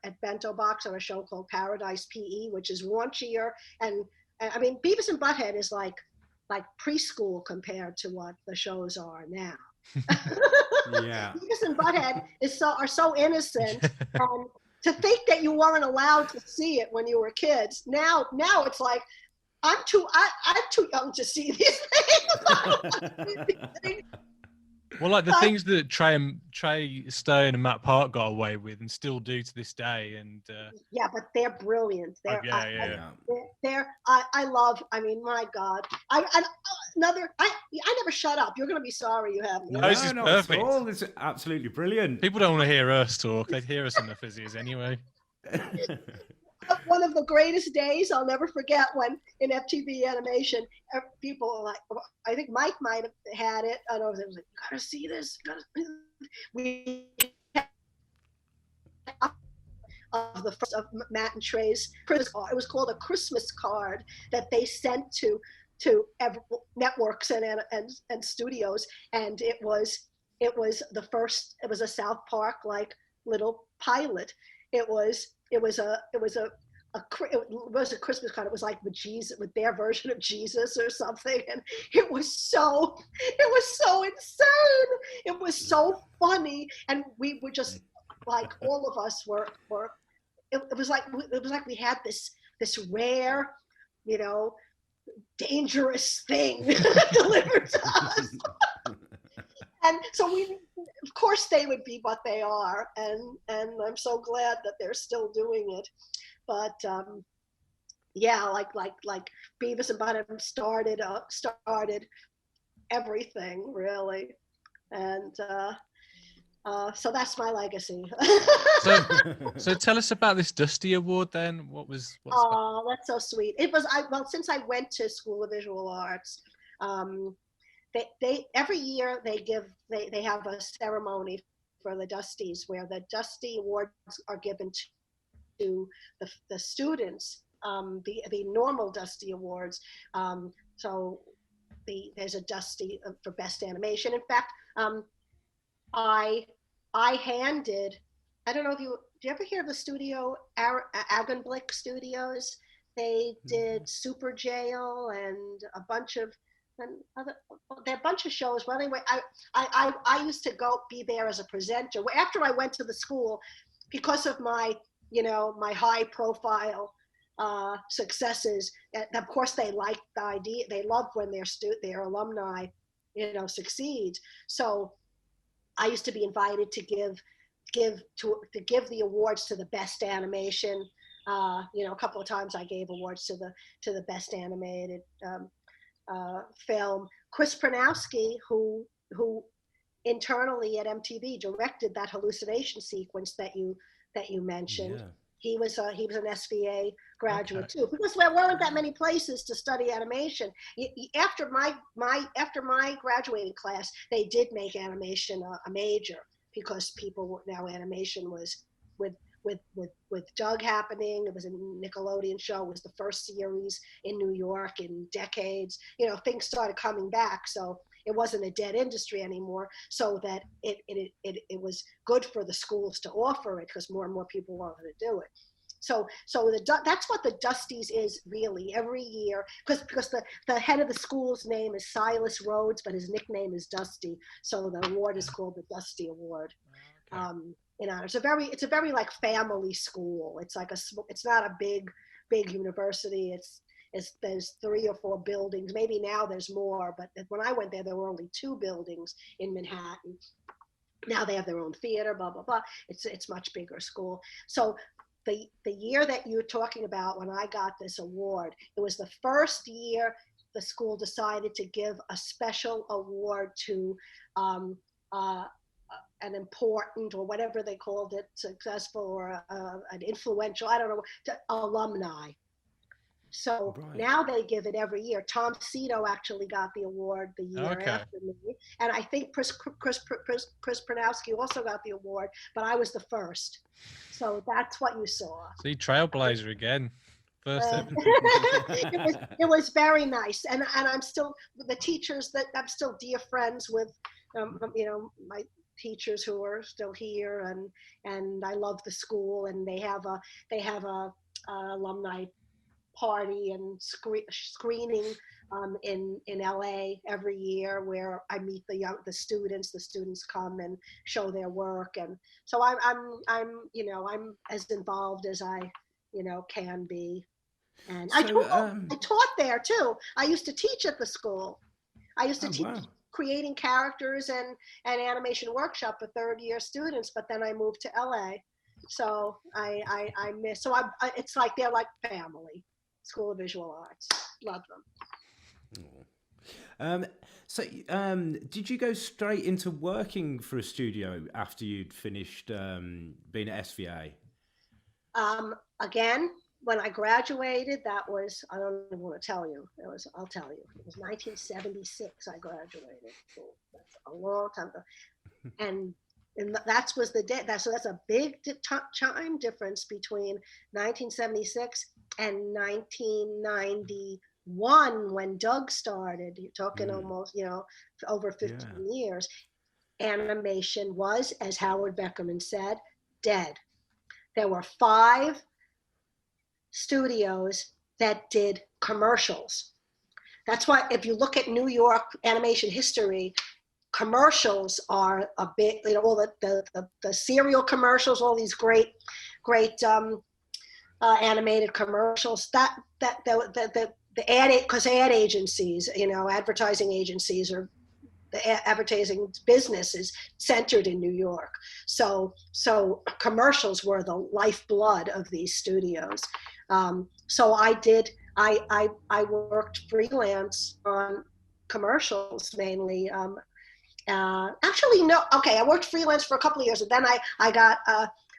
at Bento Box on a show called Paradise PE, which is raunchier. And I mean, Beavis and Butthead is like preschool compared to what the shows are now.
Yeah.
Beavis and Butthead are so innocent. To think that you weren't allowed to see it when you were kids. Now it's like, I'm too young to see these things.
Well, like the things that Trey Stone and Matt Park got away with and still do to this day, and
yeah, but they're brilliant. I love. I mean, my God, I never shut up. You're going to be sorry you have me.
No, this is perfect.
This is absolutely brilliant.
People don't want to hear us talk. They'd hear us in the physios anyway.
One of the greatest days I'll never forget, when in FTV animation, people are like, I think Mike might have had it. I know, it was like, you gotta see this. We of the first of Matt and Trey's Christmas card. It was called a Christmas card that they sent to networks and studios, and it was the first. It was a South Park like little pilot. It was a Christmas card. It was like with their version of Jesus or something, and it was so insane. It was so funny, and we were just like, all of us were. It was like we had this rare, dangerous thing delivered to us. And so of course they would be what they are, and I'm so glad that they're still doing it. But yeah, like Beavis and Butthead started everything really, and so that's my legacy.
So tell us about this Dusty Award then. Oh,
that's so sweet. It was since I went to School of Visual Arts. They every year they have a ceremony for the Dusties, where the Dusty Awards are given to the students, the normal Dusty Awards. So there's a Dusty for Best Animation. In fact, I handed, I don't know if do you ever hear of the studio, Augenblick Studios? They did Super Jail and a bunch of shows. Well, anyway, I used to be there as a presenter. After I went to the school, because of my my high profile successes, of course they liked the idea. They love when their alumni succeed. So I used to be invited to give the awards to the best animation. A couple of times I gave awards to the best animated film. Chris Pranowski, who internally at MTV directed that hallucination sequence that you mentioned. Yeah. He was an SVA graduate too, because there weren't that many places to study animation. After my graduating class, they did make animation a major, because animation was with Doug happening. It was a Nickelodeon show. It was the first series in New York in decades. Things started coming back, so it wasn't a dead industry anymore. So that it was good for the schools to offer it, because more and more people wanted to do it. So that's what the Dusties is really every year, because the head of the school's name is Silas Rhodes, but his nickname is Dusty. So the award is called the Dusty Award. Okay. It's a very like family school. It's not a big university. There's 3 or 4 buildings. Maybe now there's more, but when I went there were only 2 buildings in Manhattan. Now they have their own theater, blah blah blah. It's much bigger school. So the year that you're talking about when I got this award, it was the first year the school decided to give a special award to an important, or whatever they called it, successful or an influential, I don't know, alumni. So now they give it every year. Tom Cito actually got the award the year after me. And I think Chris Pronowski also got the award, but I was the first. So that's what you saw.
See, trailblazer again. First
it was very nice. And I'm still, the teachers that I'm still dear friends with, my teachers who are still here, and I love the school, and they have a alumni party and screening in LA every year, where I meet the students. The students come and show their work, and so I'm as involved as I can be. And so, I taught there too. I used to teach at the school. I used to teach creating characters and animation workshop for third-year students, but then I moved to LA. So I miss. So it's like they're like family. School of Visual Arts. Love them.
So did you go straight into working for a studio after you'd finished being at SVA?
Again, when I graduated, that was, I don't even want to tell you. I'll tell you. It was 1976 I graduated. So that's a long time ago. And that was the day. So that's a big time difference between 1976 and 1991 when Doug started. You're talking almost, over 15 years. Animation was, as Howard Beckerman said, dead. There were 5 studios that did commercials. That's why if you look at New York animation history, commercials are a bit, all the cereal commercials, all these great animated commercials, the ad, because ad agencies, advertising agencies, or the advertising business is centered in New York. So commercials were the lifeblood of these studios. So I worked freelance on commercials mainly. Actually, no. Okay, I worked freelance for a couple of years, and then I got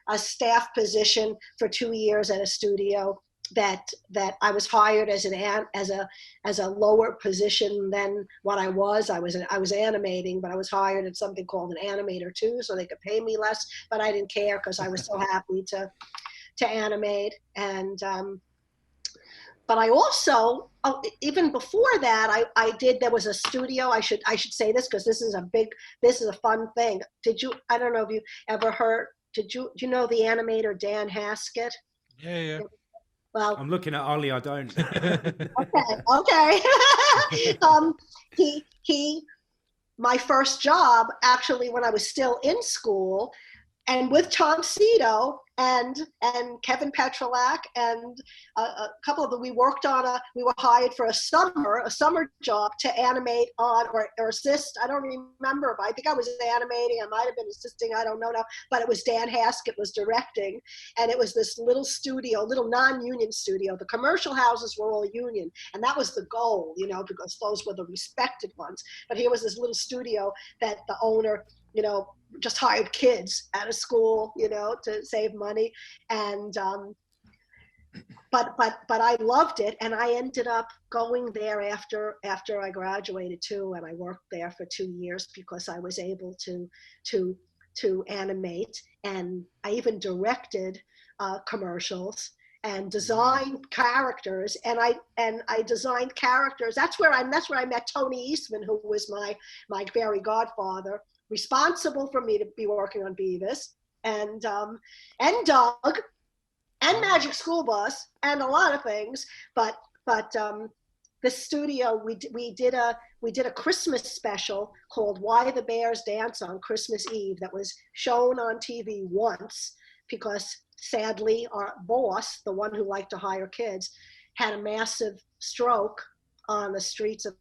a staff position for 2 years at a studio that I was hired as a lower position than what I was. I was animating, but I was hired at something called an animator too, so they could pay me less. But I didn't care because I was so happy to animate. And but I also, even before that, there was a studio. I should say this because this is a fun thing. I don't know if you ever heard, do you know the animator Dan Haskett?
Yeah.
Well,
I'm looking at Ollie, I don't.
Okay. My first job, actually, when I was still in school, and with Tom Cito and Kevin Petrolak and a couple of them, we were hired for a summer job to animate on or assist. I don't remember, but I think I was animating. I might have been assisting. I don't know now. But it was Dan Haskett was directing, and it was this little studio, little non-union studio. The commercial houses were all union, and that was the goal, because those were the respected ones. But here was this little studio that the owner, just hired kids out of school, to save money. And but I loved it, and I ended up going there after I graduated too, and I worked there for 2 years because I was able to animate, and I even directed commercials and designed characters, and I designed characters. That's where I met Tony Eastman, who was my fairy godfather, responsible for me to be working on Beavis and Doug and Magic School Bus and a lot of things. But the studio, we did a Christmas special called Why the Bears Dance on Christmas Eve that was shown on TV once because sadly our boss, the one who liked to hire kids, had a massive stroke on the streets of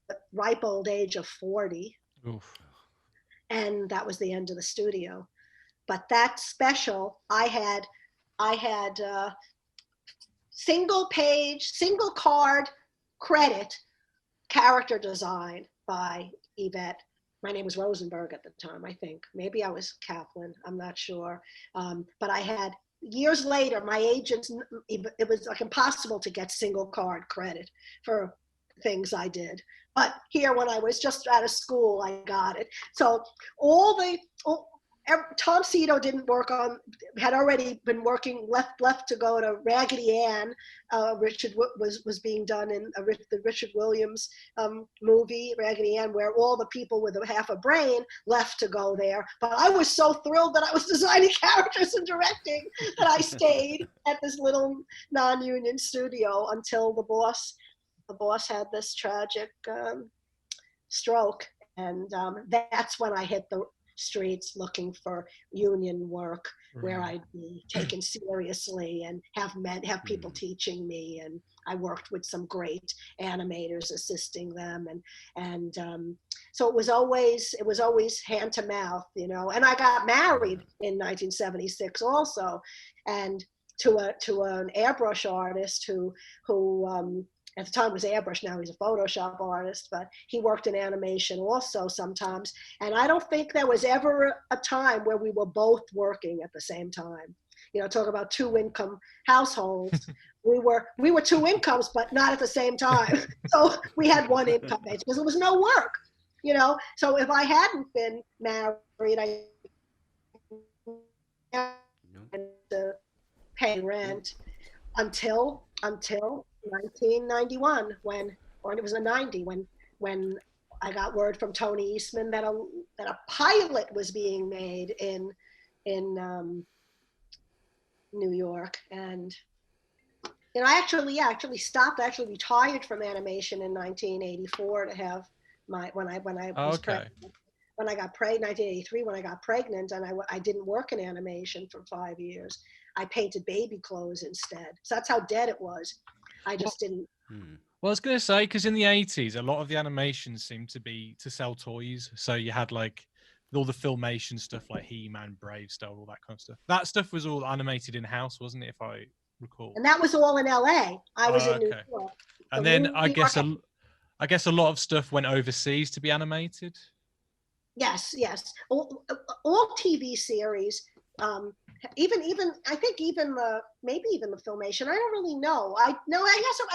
the ripe old age of 40.
Oof.
And that was the end of the studio. but that special, I had single card credit character design by Yvette. My name was Rosenberg at the time, I think. Maybe I was Kaplan, I'm not sure. But I had, years later, my agents, it was like impossible to get single card credit for things I did. But here, when I was just out of school, I got it. So Tom Cito had already been working, left to go to Raggedy Ann. Richard was being done in the Richard Williams movie, Raggedy Ann, where all the people with half a brain left to go there. But I was so thrilled that I was designing characters and directing that I stayed at this little non-union studio until the boss had this tragic stroke. And that's when I hit the streets looking for union work, where I'd be taken seriously and have people teaching me. And I worked with some great animators assisting them. And so it was always hand to mouth, you know. And I got married in 1976 also, and to an airbrush artist who at the time was airbrush, now he's a Photoshop artist, but he worked in animation also sometimes. And I don't think there was ever a time where we were both working at the same time. You know, talk about 2-income households. We were 2 incomes, but not at the same time. So we had 1 income base because there was no work, you know. So if I hadn't been married, I had to pay rent until 1991, or it was a 90 when I got word from Tony Eastman that a pilot was being made in New York. And you know, I actually retired from animation in 1984 to have when I was pregnant. When I got pregnant, 1983, when I got pregnant, and I didn't work in animation for 5 years. I painted baby clothes instead. So that's how dead it was. I just didn't.
Well, I was going to say, because in the 80s, a lot of the animations seemed to be to sell toys. So you had like all the filmation stuff like He-Man, Brave Star, all that kind of stuff. That stuff was all animated in-house, wasn't it, if I recall?
And that was all in LA. I was in New York.
And then I guess a lot of stuff went overseas to be animated.
Yes. All TV series, even I think maybe even the filmation. I don't really know. I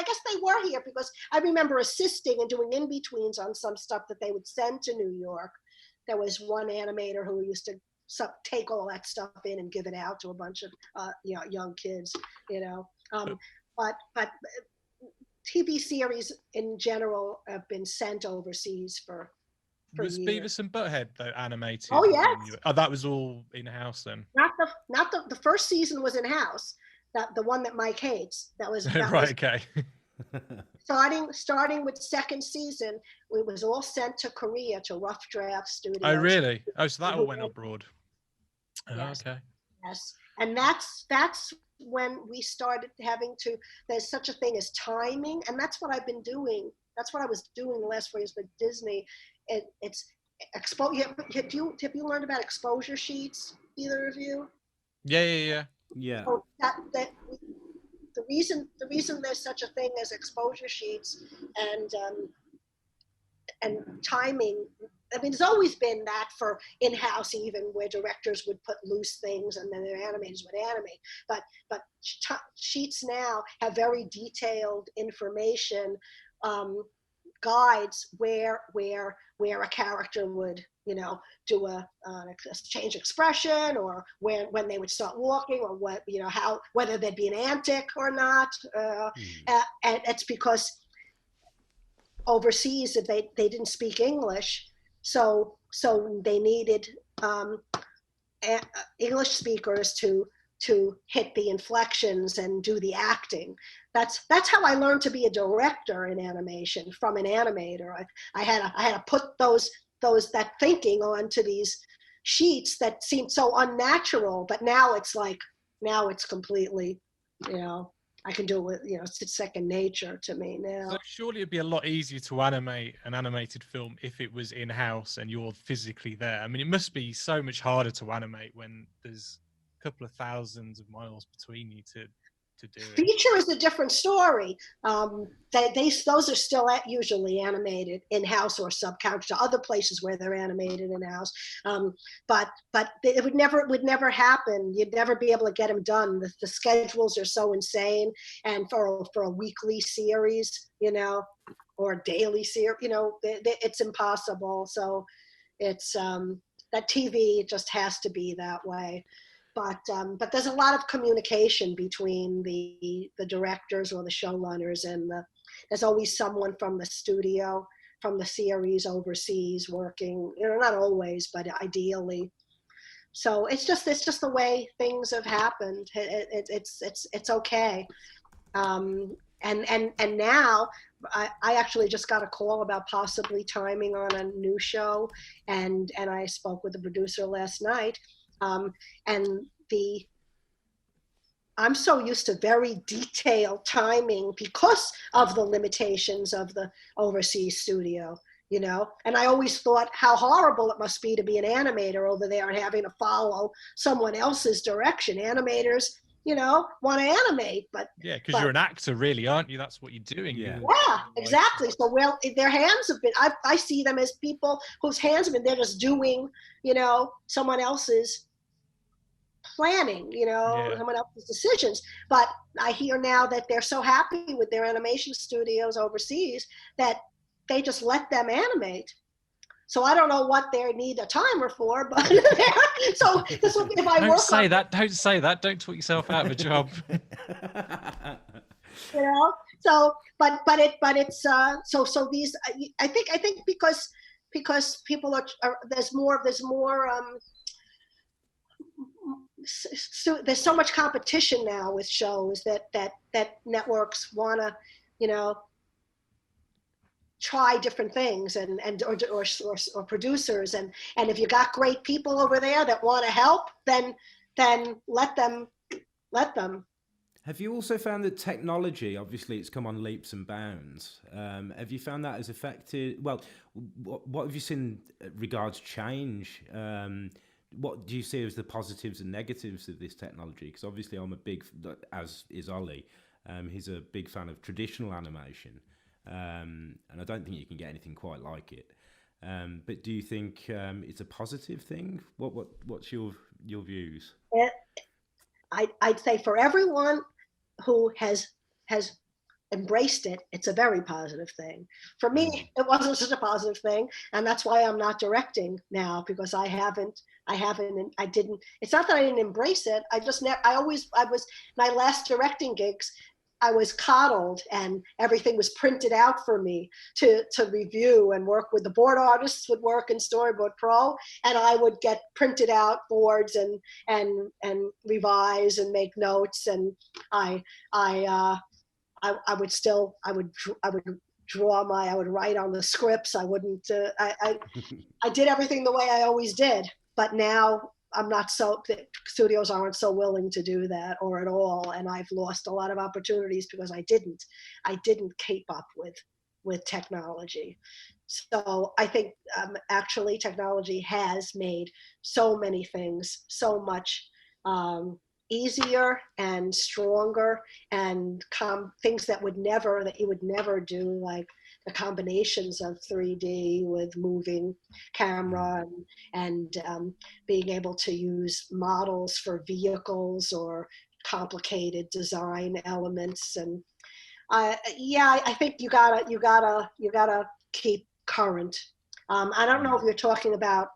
guess they were here because I remember assisting and doing in-betweens on some stuff that they would send to New York. There was one animator who used to take all that stuff in and give it out to a bunch of young kids, you know. But TV series in general have been sent overseas for
was
years.
Beavis and Butthead though animated?
Oh yes.
Oh, that was all in-house then.
Not the first season was in-house. The one that Mike hates. That was
right. Okay.
starting with second season, it was all sent to Korea to Rough Draft Studios.
Oh really? Oh, so that all went abroad.
Yes.
Okay.
Yes, and that's when we started having to. There's such a thing as timing, and that's what I've been doing. That's what I was doing the last 4 years with Disney. It's have you learned about exposure sheets, either of you?
Yeah.
So that the reason there's such a thing as exposure sheets and timing. I mean, there's always been that for in-house, even where directors would put loose things and then their animators would animate. But sheets now have very detailed information, guides where a character would, you know, do a change expression, or when they would start walking, or what, you know, how, whether there'd be an antic or not. And it's because overseas, if they didn't speak English, so they needed English speakers to hit the inflections and do the acting. That's how I learned to be a director in animation from an animator. I had to put that thinking onto these sheets that seemed so unnatural, but now it's completely, you know, I can do it with, it's second nature to me now.
So surely it'd be a lot easier to animate an animated film if it was in-house and you're physically there. I mean, it must be so much harder to animate when there's a couple of thousands of miles between you to do it.
Feature is a different story. Those are still usually animated in-house or subcouch to other places where they're animated in-house. But it would never happen. You'd never be able to get them done. The schedules are so insane, and for a weekly series, or a daily series, it's impossible. So it's that TV just has to be that way. But there's a lot of communication between the directors or the showrunners, and there's always someone from the studio, from the series overseas working. Not always, but ideally. So it's just the way things have happened. It's okay. And now I actually just got a call about possibly timing on a new show, and I spoke with the producer last night. And I'm so used to very detailed timing because of the limitations of the overseas studio, and I always thought how horrible it must be to be an animator over there and having to follow someone else's direction. Animators, want to animate, but
because you're an actor, really, aren't you? That's what you're doing.
Yeah, exactly. So their hands have been. I see them as people whose hands have been. They're just doing, someone else's planning, someone else's decisions. But I hear now that they're so happy with their animation studios overseas that they just let them animate. So I don't know what they need a timer for, but so this will be if I
don't
work
say that. Don't say that. Don't talk yourself out of a job.
So it's so these I think because people are there's more so there's so much competition now with shows that networks want to try different things or producers, and if you got great people over there that want to help, then let them.
Have you also found that technology, obviously it's come on leaps and bounds, have you found that has affected, well, what have you seen regards change? What do you see as the positives and negatives of this technology? Because obviously I'm a big, as is Ollie, he's a big fan of traditional animation, and I don't think you can get anything quite like it. But do you think it's a positive thing? What's your views?
I'd say for everyone who has embraced it, it's a very positive thing. For me, it wasn't such a positive thing, and that's why I'm not directing now, because I didn't. It's not that I didn't embrace it. I was my last directing gigs. I was coddled, and everything was printed out for me to review and work with. The board artists would work in Storyboard Pro, and I would get printed out boards and revise and make notes. And I would write on the scripts. I wouldn't. I did everything the way I always did, but now I'm not studios aren't so willing to do that or at all. And I've lost a lot of opportunities because I didn't keep up with technology. So I think actually technology has made so many things so much easier and stronger, and things that you would never do, like the combinations of 3D with moving camera and being able to use models for vehicles or complicated design elements. And I think you gotta keep current. I don't know if you're talking about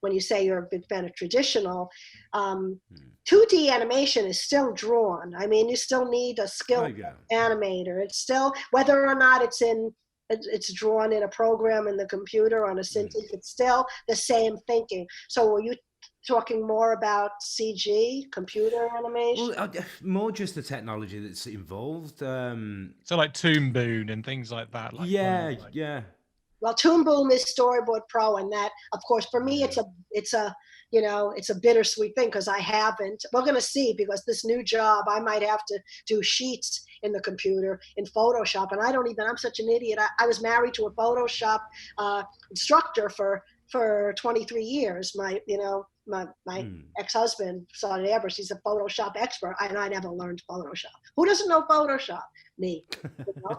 when you say you're a big fan of traditional. 2D animation is still drawn. I mean, you still need a skilled animator. It's still, whether or not it's drawn in a program in the computer on a Cintiq, it's still the same thinking. So were you talking more about CG, computer animation?
Well, more just the technology that's involved.
So like Toon Boom and things like that.
Yeah.
well, Toon Boom is Storyboard Pro, and that, of course, for me, it's a it's a bittersweet thing because I haven't. We're going to see, because this new job, I might have to do sheets in the computer in Photoshop, and I'm such an idiot. I was married to a Photoshop instructor for 23 years. My ex-husband, Sonny Evers, he's a Photoshop expert, and I never learned Photoshop. Who doesn't know Photoshop? Me. You know?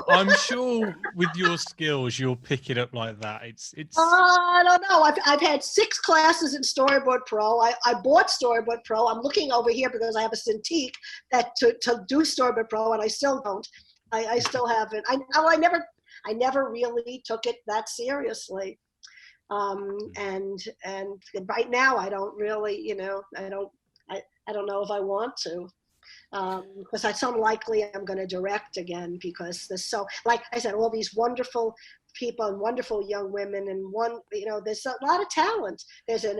I'm sure with your skills, you'll pick it up like that. It's.
I don't know. I've had 6 classes in Storyboard Pro. I bought Storyboard Pro. I'm looking over here because I have a Cintiq that to do Storyboard Pro, and I still don't. I still haven't. I never really took it that seriously. And right now I don't really, I don't know if I want to, because it's unlikely I'm going to direct again, because there's like I said, all these wonderful people and wonderful young women, and there's a lot of talent. There's an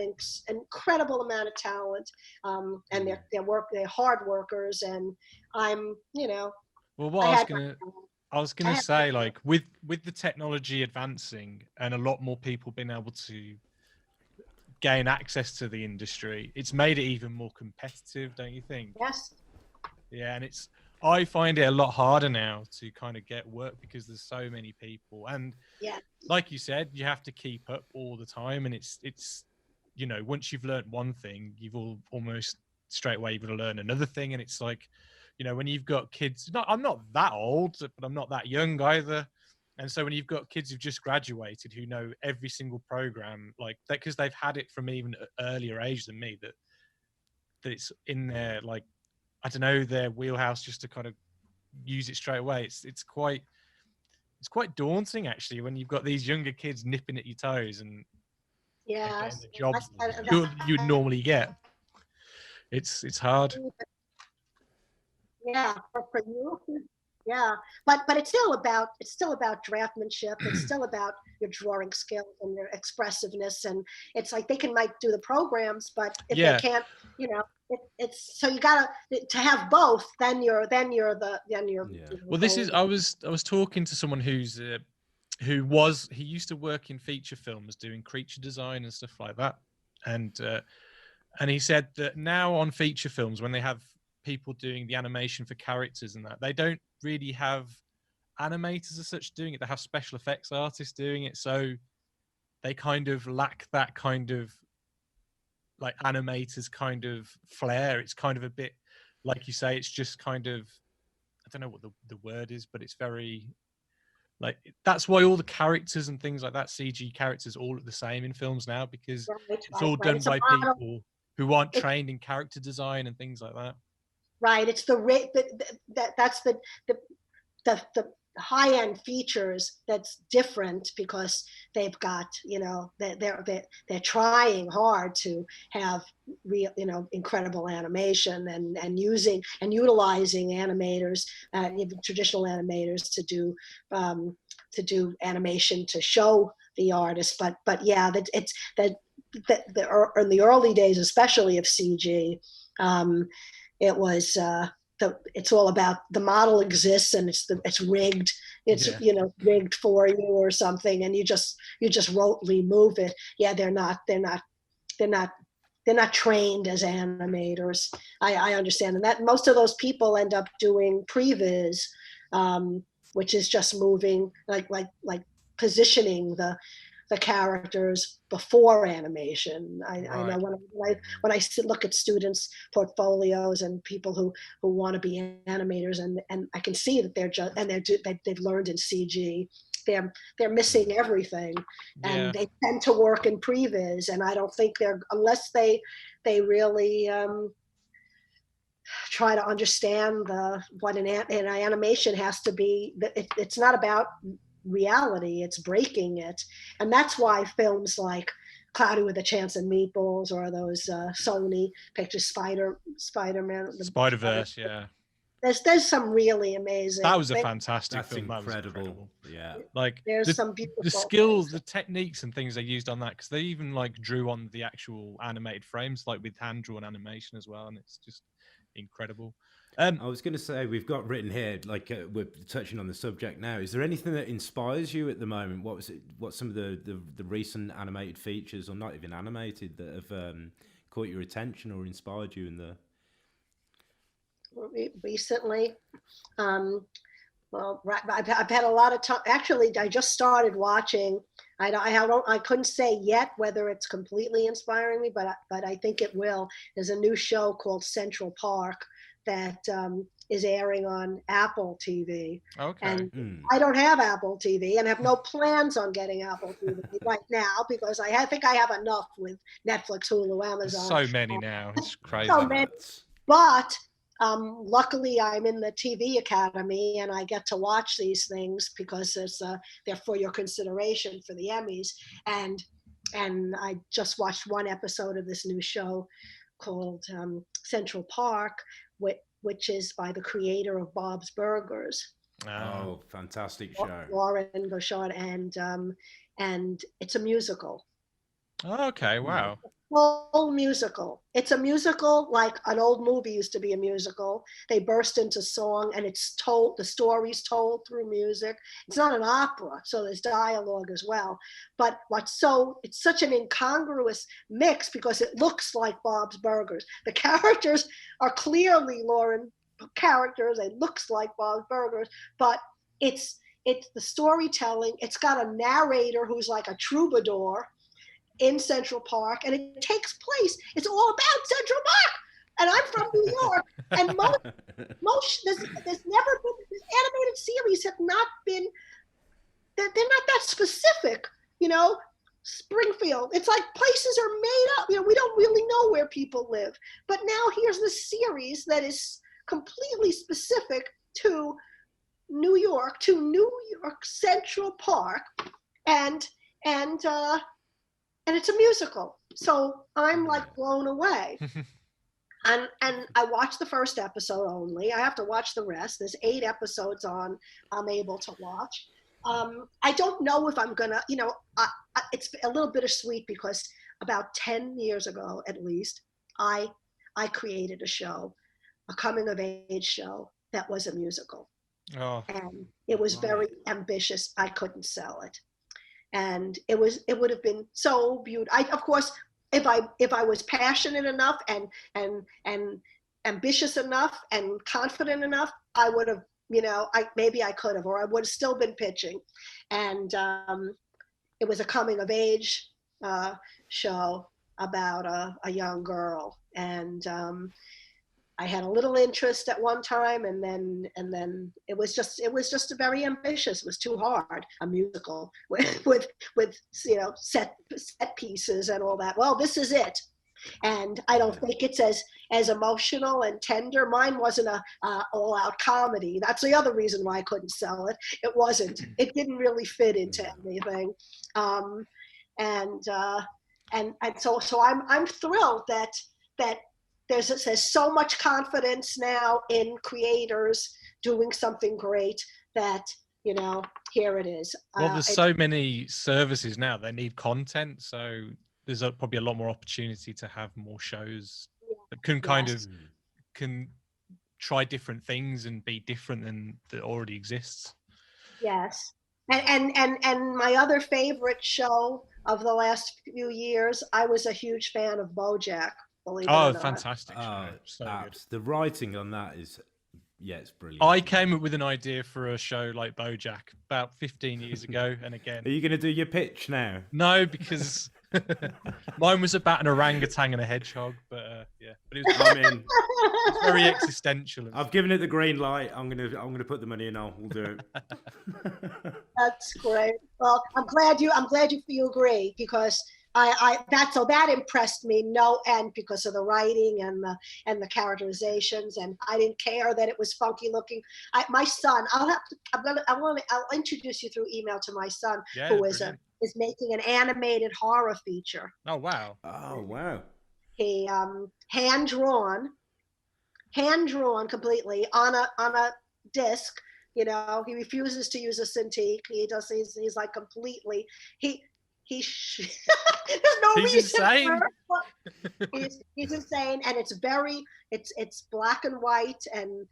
incredible amount of talent, and they're hard workers, and I'm,
Well, what I was gonna say, like with the technology advancing and a lot more people being able to gain access to the industry, it's made it even more competitive, don't you think?
Yes.
Yeah, and I find it a lot harder now to kind of get work because there's so many people, and like you said, you have to keep up all the time, and it's once you've learned one thing, you've almost straight away you've got to learn another thing, and it's like, when you've got kids, I'm not that old, but I'm not that young either. And so when you've got kids who've just graduated who know every single program like that, because they've had it from even an earlier age than me, that it's in their, like, I don't know, their wheelhouse just to kind of use it straight away. It's quite daunting actually when you've got these younger kids nipping at your toes and getting the jobs you'd normally get. It's hard.
Yeah, for you. Yeah, but it's still about draftsmanship. It's still about your drawing skills and your expressiveness, and it's like they might do the programs, but if they can't, it's so you gotta to have both. Then you're.
Well, this is I was talking to someone who used to work in feature films doing creature design and stuff like that, and he said that now on feature films, when they have people doing the animation for characters and that, they don't really have animators as such doing it. They have special effects artists doing it, so they kind of lack that kind of like animators kind of flair. It's kind of a bit like you say, it's just kind of, I don't know what the word is, but it's very like, that's why all the characters and things like that, CG characters, all look the same in films now, because it's all done by people who aren't trained in character design and things like that.
Right. It's that's the high-end features that's different, because they've got, they're trying hard to have real, incredible animation and utilizing animators, even traditional animators to do animation to show the artist. But yeah, it's that in the early days, especially of CG, it was it's all about the model exists and it's rigged. It's rigged for you or something, and you just rotely move it. Yeah, they're not trained as animators. I understand, and that most of those people end up doing previs, which is just moving like positioning the characters before animation. I know when I look at students' portfolios and people who want to be animators, and I can see that they've learned in CG. They're missing everything, and they tend to work in previs. And I don't think unless they really try to understand what an animation has to be. It's not about reality, it's breaking it. And that's why films like Cloudy with a Chance of Meatballs, or those Sony pictures, Spider-Man,
Spider-Verse,
there's some really amazing.
That was a fantastic
that's
film.
Incredible.
That was incredible.
Yeah,
like
there's some beautiful
the skills, the techniques and things they used on that, because they even like drew on the actual animated frames, like with hand drawn animation as well, and it's just incredible.
I was going to say, we've got written here, like we're touching on the subject now. Is there anything that inspires you at the moment? What's some of the recent animated features, or not even animated, that have caught your attention or inspired you in the
recently? Well, I've had a lot of time. Actually, I just started watching. I couldn't say yet whether it's completely inspiring me, but I think it will. There's a new show called Central Park that is airing on Apple TV.
Okay.
And I don't have Apple TV and have no plans on getting Apple TV right now, because I think I have enough with Netflix, Hulu, Amazon.
There's so many now. It's crazy.
So many. But luckily, I'm in the TV Academy, and I get to watch these things because they're for your consideration for the Emmys. And I just watched one episode of this new show called Central Park, which is by the creator of Bob's Burgers.
Oh, fantastic show.
Lauren Bouchard, and it's a musical.
Oh, okay, wow.
Full musical. It's a musical like an old movie used to be a musical. They burst into song, and it's told, the story's told through music. It's not an opera, so there's dialogue as well. But it's such an incongruous mix because it looks like Bob's Burgers. The characters are clearly Lauren characters. It looks like Bob's Burgers, but it's the storytelling. It's got a narrator who's like a troubadour in Central Park, and it takes place. It's all about Central Park, and I'm from New York. And most there's never been, this animated series have not been. They're not that specific, you know. Springfield, it's like places are made up. You know, we don't really know where people live. But now here's this series that is completely specific to New York Central Park, and it's a musical. So I'm like blown away. And I watched the first episode only. I have to watch the rest. There's 8 episodes I'm able to watch. I don't know if I'm gonna, it's a little bittersweet because about 10 years ago, at least, I created a show, a coming of age show that was a musical.
Oh.
And it was very ambitious. I couldn't sell it. And it would have been so beautiful. Of course, if I was passionate enough and ambitious enough and confident enough, I would have, maybe I could have, or I would have still been pitching. And it was a coming of age show about a young girl. And I had a little interest at one time, and then it was just very ambitious. It was too hard, a musical with set pieces and all that. Well, this is it, and I don't think it's as emotional and tender. Mine wasn't a all-out comedy. That's the other reason why I couldn't sell it. It wasn't. It didn't really fit into anything, and so I'm thrilled that there's so much confidence now in creators doing something great that, here it is.
Well, there's so many services now that need content, so there's probably a lot more opportunity to have more shows that can can try different things and be different than that already exists.
Yes. And my other favorite show of the last few years, I was a huge fan of BoJack.
Oh, fantastic show. So good.
The writing on that is, it's brilliant.
I came up with an idea for a show like BoJack about 15 years ago, and again...
Are you going to do your pitch now?
No, because mine was about an orangutan and a hedgehog, but but it was, it's very existential.
I've given it the green light. I'm gonna put the money in. We'll do it.
That's great. Well, I'm glad you agree, because that impressed me no end because of the writing and the characterizations, and I didn't care that it was funky looking. My son, I'll introduce you through email to my son, who is making an animated horror feature.
Oh wow!
Oh wow! He
hand drawn completely on a disc. He refuses to use a Cintiq. He's like completely there's no
He's
reason
insane.
he's insane, and it's black and white and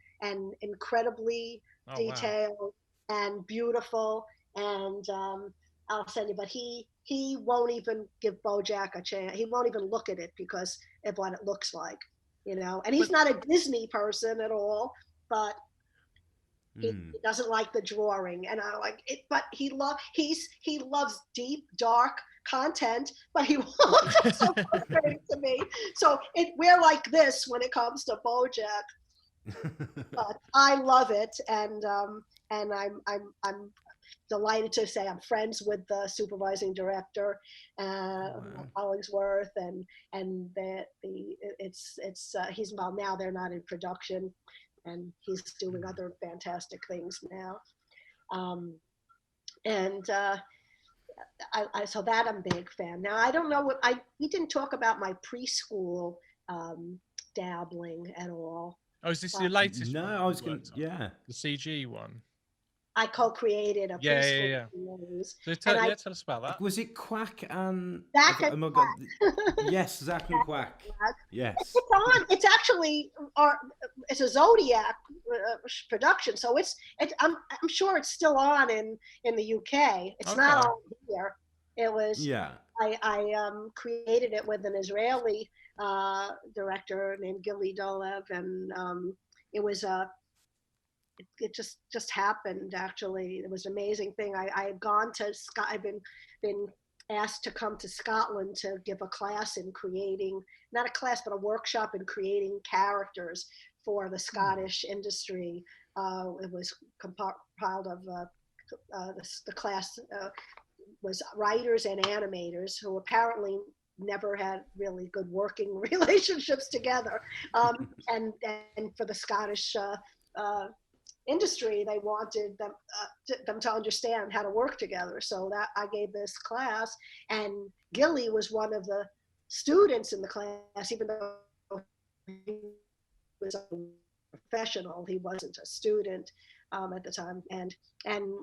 incredibly detailed and beautiful, and I'll send you. But he won't even give BoJack a chance. He won't even look at it because of what it looks like, And he's not a Disney person at all, but he doesn't like the drawing, and I like it. But he loves deep, dark content, but he wants it so frustrating to me. So we're like this when it comes to BoJack. But I love it, and I'm delighted to say I'm friends with the supervising director, Ollie'S, and he's well now they're not in production, and he's doing other fantastic things now, so that I'm a big fan. Now I don't know we didn't talk about my preschool dabbling at all.
Oh, is this your latest one?
No, I was going to,
the CG one.
I co-created a preschool series.
So tell us about that.
Was it Quack and
Zach and Quack?
Yes, Zach and Quack. Yes.
It's actually it's a Zodiac production, so I'm sure it's still on in the UK. It's not on here. It was I created it with an Israeli director named Gilly Dolev, and it was it just happened. Actually, it was an amazing thing. I had gone to I've been asked to come to Scotland to give a class in creating, not a class, but a workshop in creating characters for the Scottish industry. It was compiled of the class was writers and animators who apparently never had really good working relationships together, and for the Scottish industry, they wanted them to understand how to work together. So that I gave this class, and Gilly was one of the students in the class, even though he was a professional, he wasn't a student at the time. And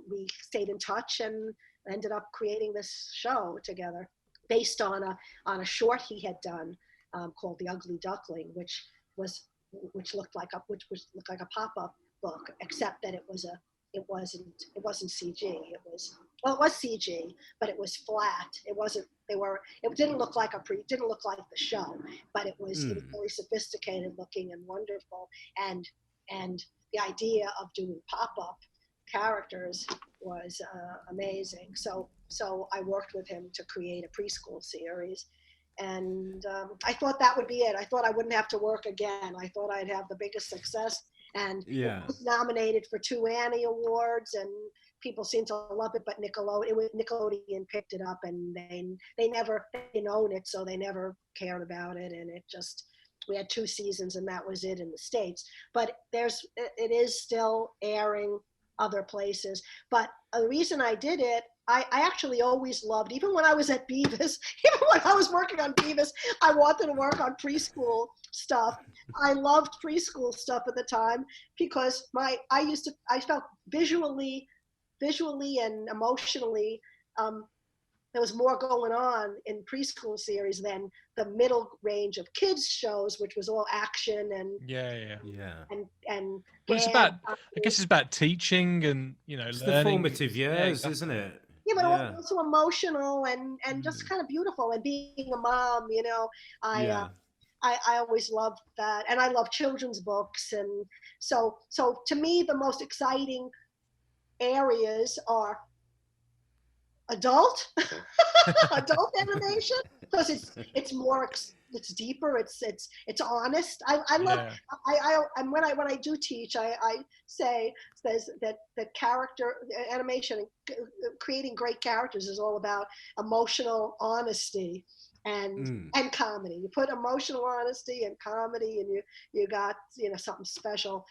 we stayed in touch and ended up creating this show together, based on a short he had done called The Ugly Duckling, which looked like a pop-up book, except that it wasn't CG. It was CG, but it was flat. It didn't look like the show, but it was really sophisticated looking and wonderful. And the idea of doing pop-up characters was amazing. So I worked with him to create a preschool series. And I thought that would be it. I thought I wouldn't have to work again. I thought I'd have the biggest success. And it was nominated for 2 Annie Awards, and people seemed to love it. But Nickelodeon picked it up, and they never didn't own it, so they never cared about it. And we had 2 seasons, and that was it in the States. But it is still airing other places. But the reason I did it, I actually always loved, even when I was at Beavis, even when I was working on Beavis, I wanted to work on preschool stuff. I loved preschool stuff at the time because I felt visually and emotionally, there was more going on in preschool series than the middle range of kids shows, which was all action and and
well, it's about, I guess it's about teaching and
it's
learning.
The formative years, isn't it?
Yeah, but also emotional and just kind of beautiful. And being a mom, I always loved that, and I love children's books, and so to me the most exciting areas are adult animation, because it's deeper, it's honest. I love and when I do teach, I say that character animation and creating great characters is all about emotional honesty and comedy. You put emotional honesty and comedy, and you got something special.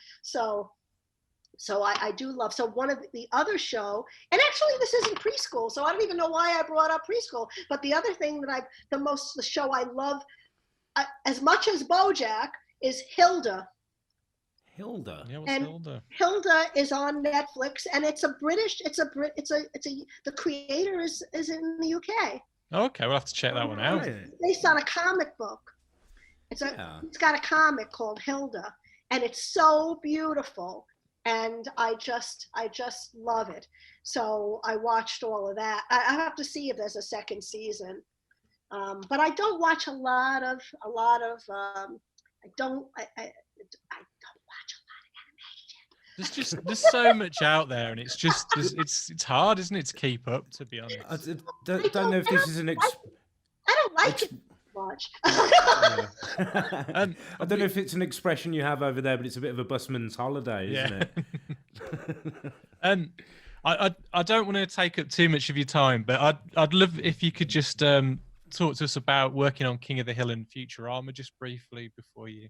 So I do love, so one of the other show, and actually this isn't preschool, so I don't even know why I brought up preschool, but the other thing that the show I love as much as BoJack is Hilda.
Hilda.
Yeah, what's
And
Hilda?
Hilda is on Netflix, and it's the creator is in the UK.
Okay, we'll have to check that one out.
Right.
Based on a comic book. It's got a comic called Hilda, and it's so beautiful, and I just love it. So I watched all of that. I have to see if there's a second season, but I don't watch a lot of. I don't watch a
There's so much out there, and it's just it's hard, isn't it, to keep up? To be honest,
I don't know if this is an.
I don't like it much.
I don't know if it's an expression you have over there, but it's a bit of a busman's holiday, isn't it?
I don't want to take up too much of your time, but I'd love if you could just talk to us about working on King of the Hill and Futurama just briefly before you.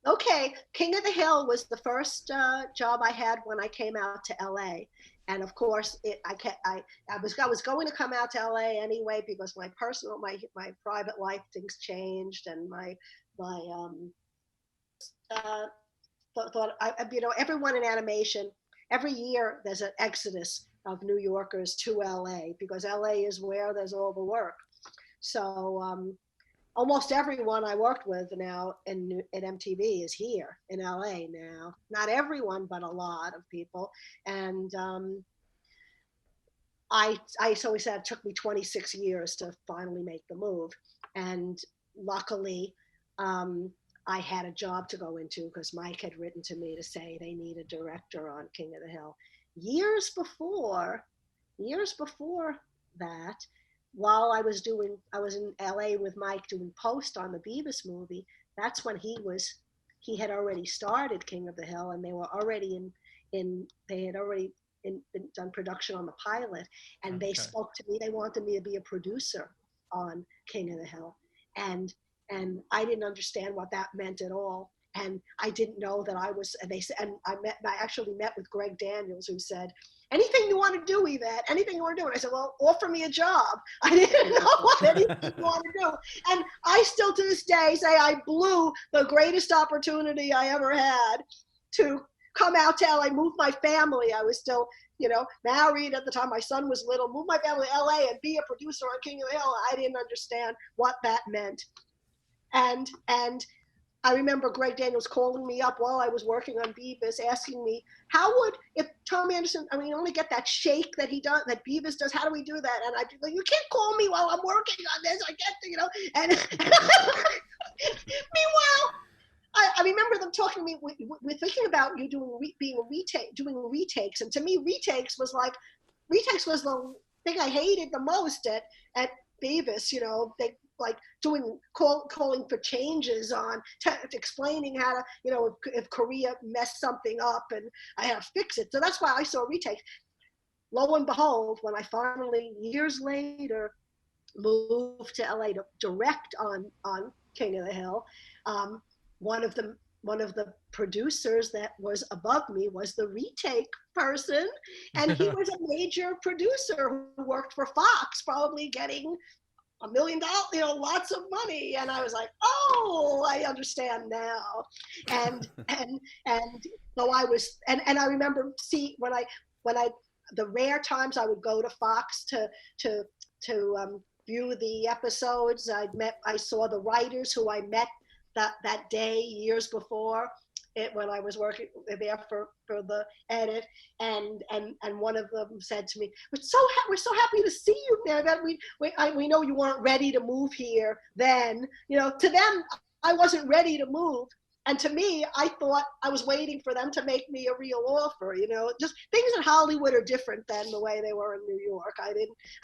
Okay, King of the Hill was the first job I had when I came out to LA, and of course, I was going to come out to LA anyway because my private life, things changed, and everyone in animation, every year there's an exodus of New Yorkers to LA because LA is where there's all the work. So almost everyone I worked with now at MTV is here in LA now. Not everyone, but a lot of people. And I always said it took me 26 years to finally make the move. And luckily, I had a job to go into because Mike had written to me to say they need a director on King of the Hill. Years before that, while I was in LA with Mike doing post on the Beavis movie, that's when he had already started King of the Hill, and they were already done production on the pilot, and they spoke to me. They wanted me to be a producer on King of the Hill, and I didn't understand what that meant at all. And I didn't know that I was, and they said, and I actually met with Greg Daniels, who said, anything you want to do, Yvette, anything you want to do. And I said, well, offer me a job. I didn't know what anything you want to do. And I still to this day say I blew the greatest opportunity I ever had to come out to LA, move my family. I was still, married at the time. My son was little, move my family to LA and be a producer on King of the Hill. I didn't understand what that meant. And I remember Greg Daniels calling me up while I was working on Beavis, asking me, if Tommy Anderson, you only get that shake that he does, that Beavis does, how do we do that? And I'd be like, you can't call me while I'm working on this. I get to, and meanwhile, I remember them talking to me, we're thinking about you doing retakes. And to me, retakes was the thing I hated the most at Beavis, they like calling for changes on explaining how to, if Korea messed something up and I had to fix it. So that's why I saw retakes. Lo and behold, when I finally, years later, moved to LA to direct on King of the Hill, one of the producers that was above me was the retake person, and he was a major producer who worked for Fox, probably getting $1 million, lots of money. And I was like, oh, I understand now. And so I was, and I remember when I the rare times I would go to Fox to view the episodes, I saw the writers who I met that day years before when I was working there for the edit, and one of them said to me, we're so happy to see you there, that we know you weren't ready to move here then. To them, I wasn't ready to move, and to me, I thought I was waiting for them to make me a real offer. Just things in Hollywood are different than the way they were in New York. I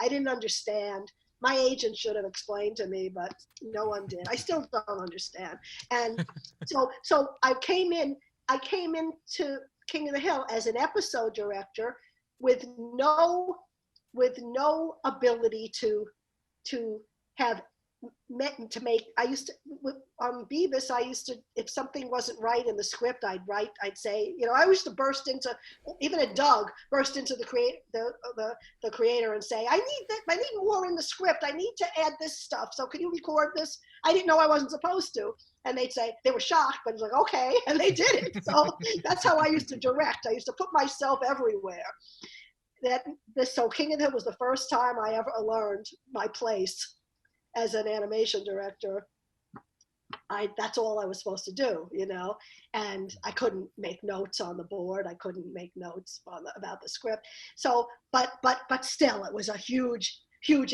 didn't understand. My agent should have explained to me, but no one did. I still don't understand. And so I came into King of the Hill as an episode director with no ability to have I used to, on Beavis, if something wasn't right in the script, I'd say, I used to burst into the creator and say, I need more in the script. I need to add this stuff. So can you record this? I didn't know I wasn't supposed to. And they'd say, they were shocked, but it's like, okay, and they did it. So that's how I used to direct. I used to put myself everywhere. So King of the Hill was the first time I ever learned my place as an animation director. That's all I was supposed to do, and I couldn't make notes on the board. I couldn't make notes about the script. So, but still, it was a huge,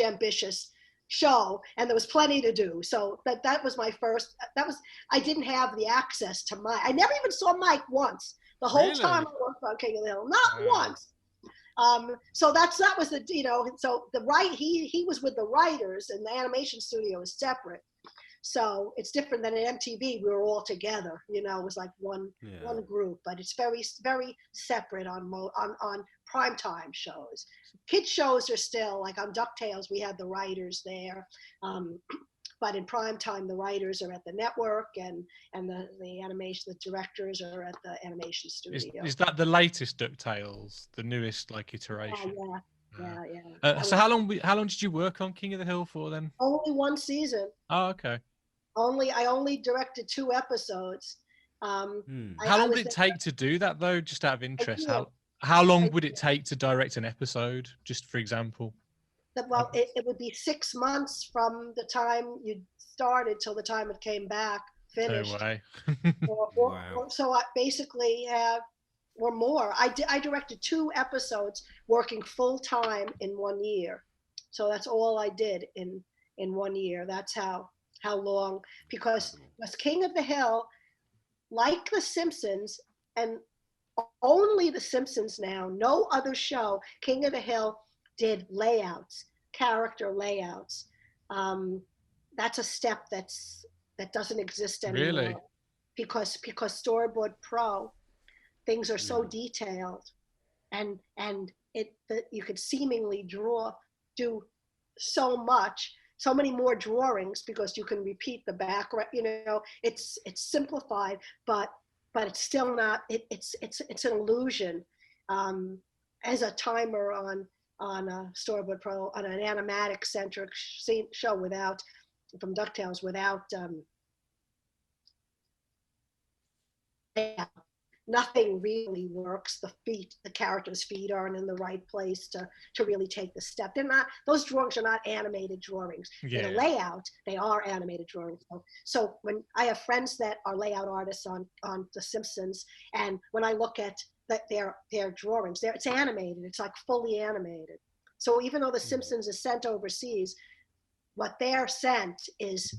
ambitious show, and there was plenty to do. So that was my first. I didn't have the access to Mike. I never even saw Mike once. The whole time I worked on King of the Hill, not once. So that was the, so he was with the writers, and the animation studio is separate. So it's different than at MTV. We were all together, it was like one group, but it's very, very separate on primetime shows. Kid shows are still, like on DuckTales, we had the writers there. But in primetime, the writers are at the network, and the animation, the directors are at the animation studio.
Is that the latest DuckTales, the newest iteration?
Yeah.
So how long did you work on King of the Hill for then?
Only one season.
Oh, okay.
I only directed 2 episodes.
How long would it take to do that though? Just out of interest, how long would it take to direct an episode? Just for example.
Well, it would be 6 months from the time you started till the time it came back finished.
No way.
Wow.
So I basically have, or more. I directed 2 episodes working full time in 1 year. So that's all I did in 1 year. That's how long, because King of the Hill, like The Simpsons, and only The Simpsons now, no other show, King of the Hill did layouts, character layouts. That's a step that doesn't exist anymore.
Really?
Because Storyboard Pro, things are so detailed, and you could seemingly do so much, so many more drawings, because you can repeat the background. It's simplified, but it's still not. It's an illusion. As a timer on a Storyboard Pro, on an animatic centric show from DuckTales without nothing really works. The characters' feet aren't in the right place to really take the step. Those drawings are not animated drawings. In a layout, they are animated drawings. So when I have friends that are layout artists on The Simpsons, and when I look at their drawings, it's animated. It's like fully animated. So even though The Simpsons is sent overseas, what they're sent is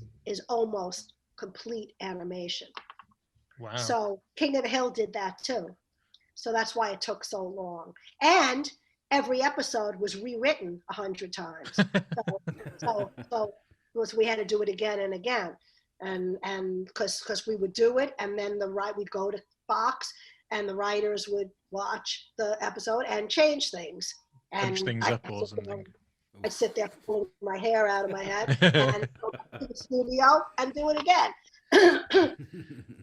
almost complete animation.
Wow.
So King of the Hill did that too. So that's why it took so long. And every episode was rewritten 100 times. So we had to do it again and again. And because we would do it, and then we'd go to Fox, and the writers would watch the episode and change things.
Punch things up or something.
I'd sit there pulling my hair out of my head and go to the studio and do it again.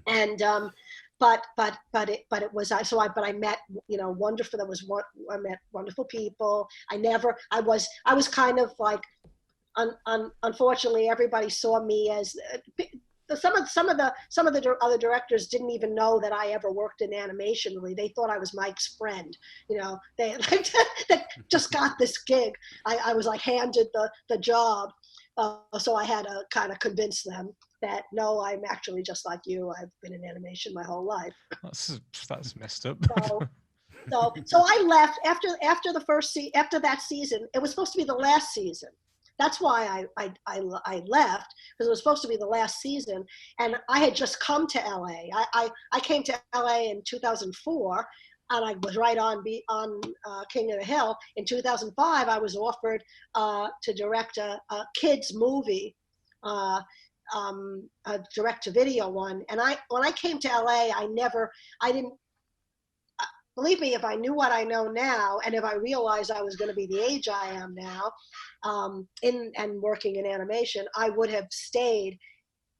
And but it was I met wonderful. I met wonderful people. I was kind of like, unfortunately, everybody saw me as some of the other directors didn't even know that I ever worked in animation. Really, they thought I was Mike's friend. They just got this gig. I was like handed the job, so I had to kind of convince them that no, I'm actually just like you. I've been in animation my whole life.
That's messed up.
So I left after that season. It was supposed to be the last season. That's why I left, because it was supposed to be the last season, and I had just come to LA. I came to LA in 2004, and I was right on King of the Hill. In 2005, I was offered to direct a kids movie, a direct-to-video one. And when I came to LA, I didn't. Believe me, if I knew what I know now, and if I realized I was going to be the age I am now, and working in animation, I would have stayed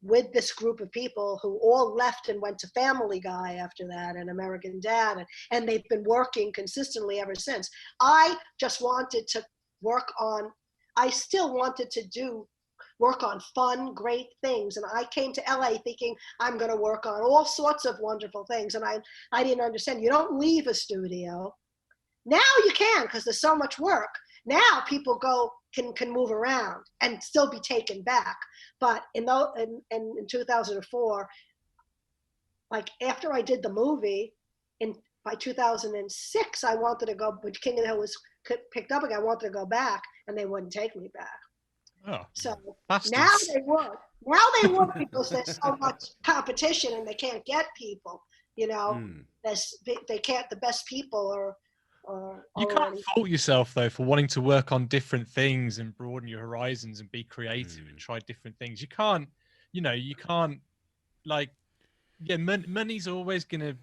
with this group of people who all left and went to Family Guy after that, and American Dad, and they've been working consistently ever since. I just wanted to work on. I still wanted to do work on fun, great things. And I came to LA thinking I'm going to work on all sorts of wonderful things. And I didn't understand. You don't leave a studio. Now you can, because there's so much work. Now people can move around and still be taken back. But in 2004, like after I did the movie, by 2006, I wanted to go, but King of the Hill was picked up again. I wanted to go back, and they wouldn't take me back.
Oh,
so
bastards.
Now they would. Now they would, because there's so much competition and they can't get people. You know, they can't. The best people are.
You can't fault yourself though for wanting to work on different things and broaden your horizons and be creative and try different things. You can't, like, yeah, money's always going to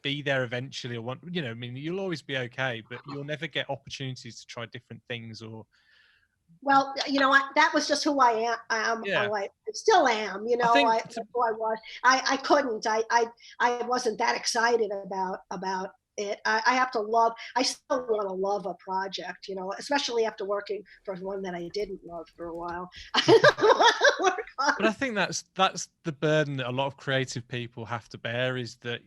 be there eventually, or I mean, you'll always be okay, but you'll never get opportunities to try different things. Or
well, that was just who I am.
Yeah.
I still am. Who I was. I couldn't. I wasn't that excited about it. I have to love. I still want to love a project. Especially after working for one that I didn't love for a while.
But I think that's the burden that a lot of creative people have to bear, is that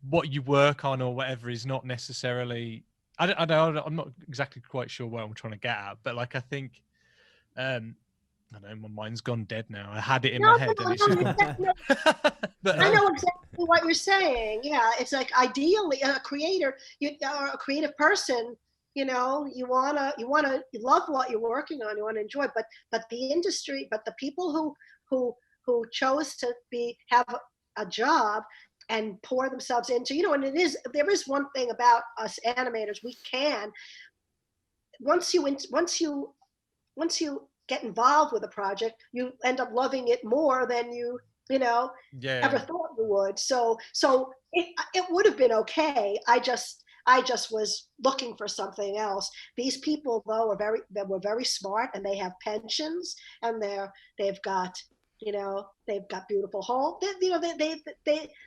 what you work on or whatever is not necessarily. I don't, I'm not exactly quite sure what I'm trying to get at, but like I think, I know my mind's gone dead now. I had it in my head, and it's just gone. But,
I know exactly what you're saying. Yeah, it's like ideally a creator, or a creative person. You wanna love what you're working on. You want to enjoy, but the industry, but the people who chose to have a job and pour themselves into, and there is one thing about us animators, we can, once you get involved with a project, you end up loving it more than you ever thought you would. So it would have been okay. I just was looking for something else. These people though were very smart, and they have pensions, and they've got beautiful homes.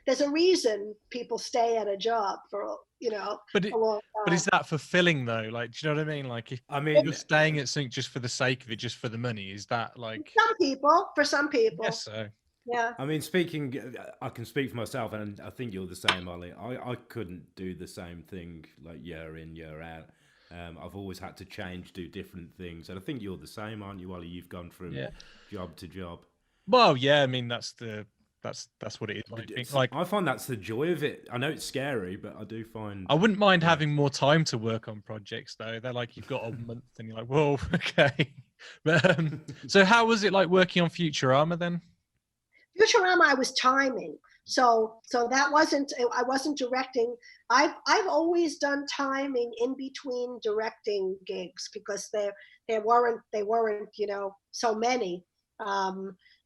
There's a reason people stay at a job for a long time.
But is that fulfilling though? Like, do you know what I mean? Like, if you're staying at something just for the sake of it, just for the money, is that like
for some people?
Yes, so.
Yeah.
I mean, I can speak for myself, and I think you're the same, Ollie. I couldn't do the same thing like year in, year out. I've always had to do different things, and I think you're the same, aren't you, Ollie? You've gone from job to job.
Well, yeah, I mean that's what it is. Like
I find that's the joy of it. I know it's scary, but I do find
I wouldn't mind having more time to work on projects though. They're like, you've got a month, and you're like, whoa, okay. But so how was it like working on Futurama then?
Futurama, I was timing, so that I wasn't directing. I've always done timing in between directing gigs, because there weren't so many.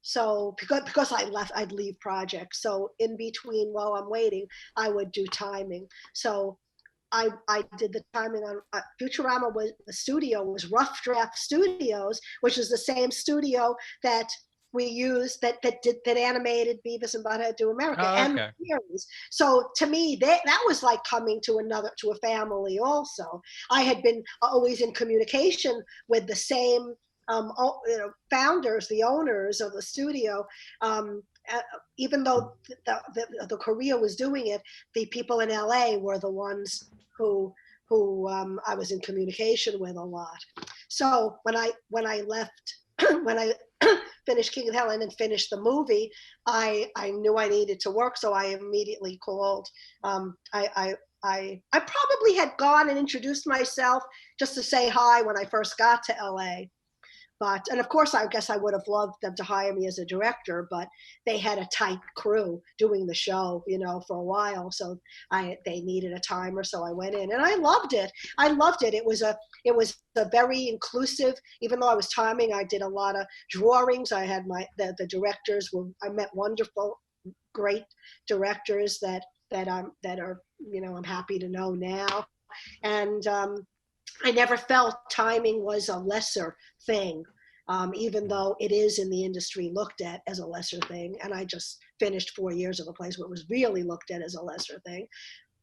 So because I'd leave projects. So in between, while I'm waiting, I would do timing. So I did the timing on Futurama. The studio was Rough Draft Studios, which is the same studio that we used that animated Beavis and Butthead Do America and the series. So to me, that was like coming to a family. Also, I had been always in communication with the same founders, the owners of the studio. Even though the Korea was doing it, the people in LA were the ones who I was in communication with a lot. So when I left, when I finished King of the Hill and then finished the movie, I knew I needed to work, so I immediately called. I probably had gone and introduced myself just to say hi when I first got to LA. And of course, I guess I would have loved them to hire me as a director, but they had a tight crew doing the show, for a while. So they needed a timer, so I went in, and I loved it. It was a very inclusive. Even though I was timing, I did a lot of drawings. I had the directors I met wonderful, great directors that are I'm happy to know now, and I never felt timing was a lesser thing, even though it is in the industry looked at as a lesser thing. And I just finished 4 years of a place where it was really looked at as a lesser thing.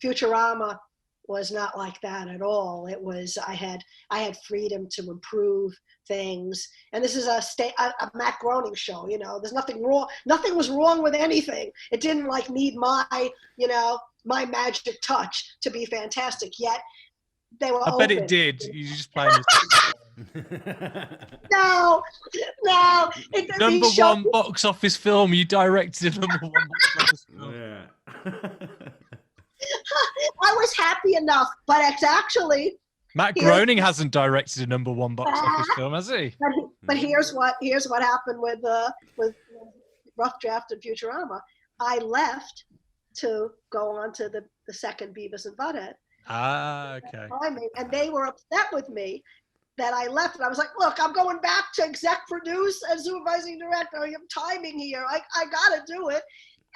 Futurama was not like that at all. It was, I had freedom to improve things. And this is a Matt Groening show, you know, there's nothing wrong. Nothing was wrong with anything. It didn't like need my, you know, my magic touch to be fantastic. Yet they were
I bet it did. You just playing
No.
Number one box office film. You directed a number one box office film.
Yeah.
I was happy enough, but it's actually
Matt Groening hasn't directed a number one box office film, has he?
But here's what happened with Rough Draft and Futurama. I left to go on to the second Beavis and Butthead.
Ah, okay.
And they were upset with me that I left. And I was like, look, I'm going back to exec produce and supervising director. I'm timing here. I got to do it.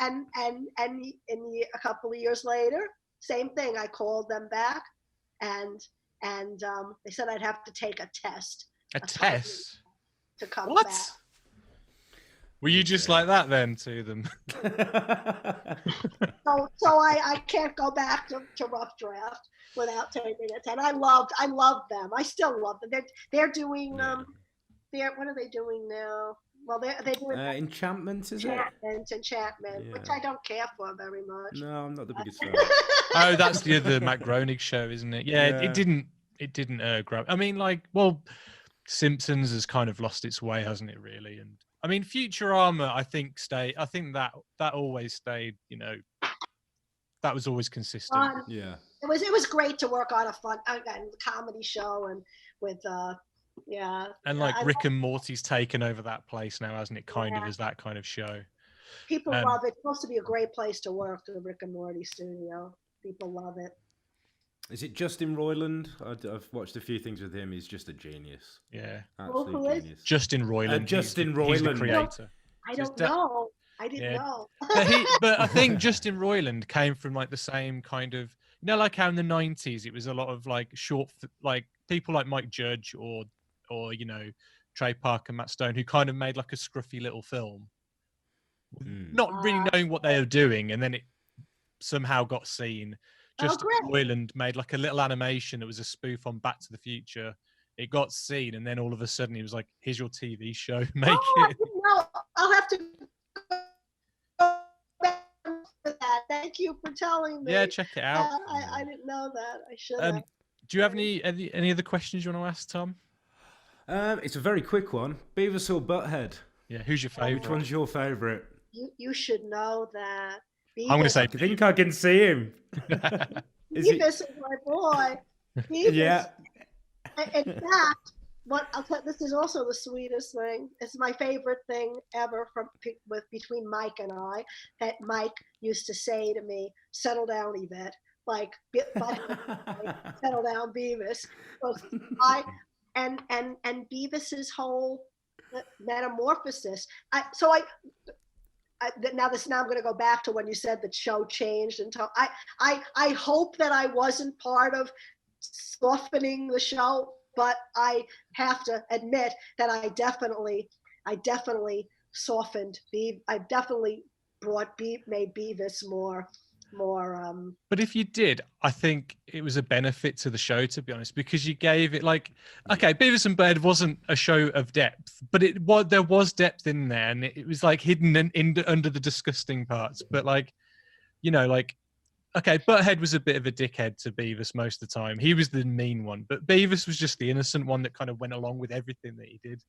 And a couple of years later, same thing. I called them back, and they said I'd have to take a test.
A test?
To come
back. Were you just like that then to them?
So I can't go back to Rough Draft without taking it. And I loved them. I still love them. They're doing what are they doing now? Well, they're doing
Enchantment, is it?
Enchantment, which I don't care for very much.
No, I'm not the biggest fan.
Oh, that's the other Matt Groening show, isn't it? Yeah, it didn't grab. I mean, like, well, Simpsons has kind of lost its way, hasn't it? Really, and I mean, Futurama, I think that always stayed. You know, that was always consistent.
Yeah, it was great to work on a fun comedy show and with. Yeah.
And like Rick and Morty's taken over that place now, hasn't it? Kind of as that kind of show.
People love it. It's supposed to be a great place to work, the Rick and Morty studio. People love it.
Is it Justin Roiland? I've watched a few things with him. He's just a genius.
Yeah.
Absolute genius.
Justin Roiland.
Justin Roiland.
He's the creator.
I don't know. I didn't know.
But I think Justin Roiland came from like the same kind of, you know, like how in the 90s it was a lot of like like people like Mike Judge or you know, Trey Parker, Matt Stone, who kind of made like a scruffy little film, not really knowing what they were doing, and then it somehow got seen. Justin Roiland made like a little animation that was a spoof on Back to the Future. It got seen, and then all of a sudden he was like, "Here's your TV show, make it."
No, I'll have to go back for that. Thank you for telling me.
Yeah, check it out.
I didn't know that. I should have.
Do you have any other questions you want to ask Tom?
It's a very quick one. Beavis or Butthead?
Yeah, who's your favourite?
Which one's your favourite?
You should know that. Beavis,
I'm going to say.
I think I can see him.
Beavis is my boy. Beavis,
yeah.
In fact, this is also the sweetest thing. It's my favorite thing ever between Mike and I. That Mike used to say to me, "Settle down, Yvette." Like, settle down, Beavis. And Beavis's whole metamorphosis. Now I'm going to go back to when you said the show changed, and I hope that I wasn't part of softening the show, but I have to admit that I definitely softened. I definitely made Beavis more.
But if you did, I think it was a benefit to the show, to be honest, because you gave it like, okay, Beavis and Butthead wasn't a show of depth, but there was depth in there, and it was like hidden under the disgusting parts. But like, you know, like, okay, Butthead was a bit of a dickhead to Beavis most of the time. He was the mean one, but Beavis was just the innocent one that kind of went along with everything that he did.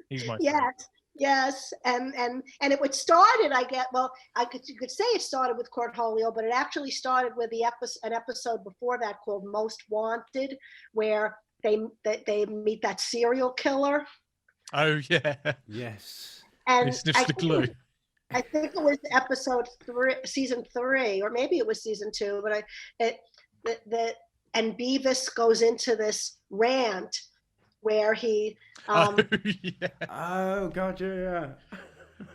He's my favorite.
Yes, and it started. You could say it started with Cornholio, but it actually started with an episode before that called Most Wanted, where they meet that serial killer.
Oh yeah.
Yes.
And
he sniffs the glue.
I think it was episode 3, season 3, or maybe it was season 2. But and Beavis goes into this rant where he
oh yeah.
Oh god, yeah.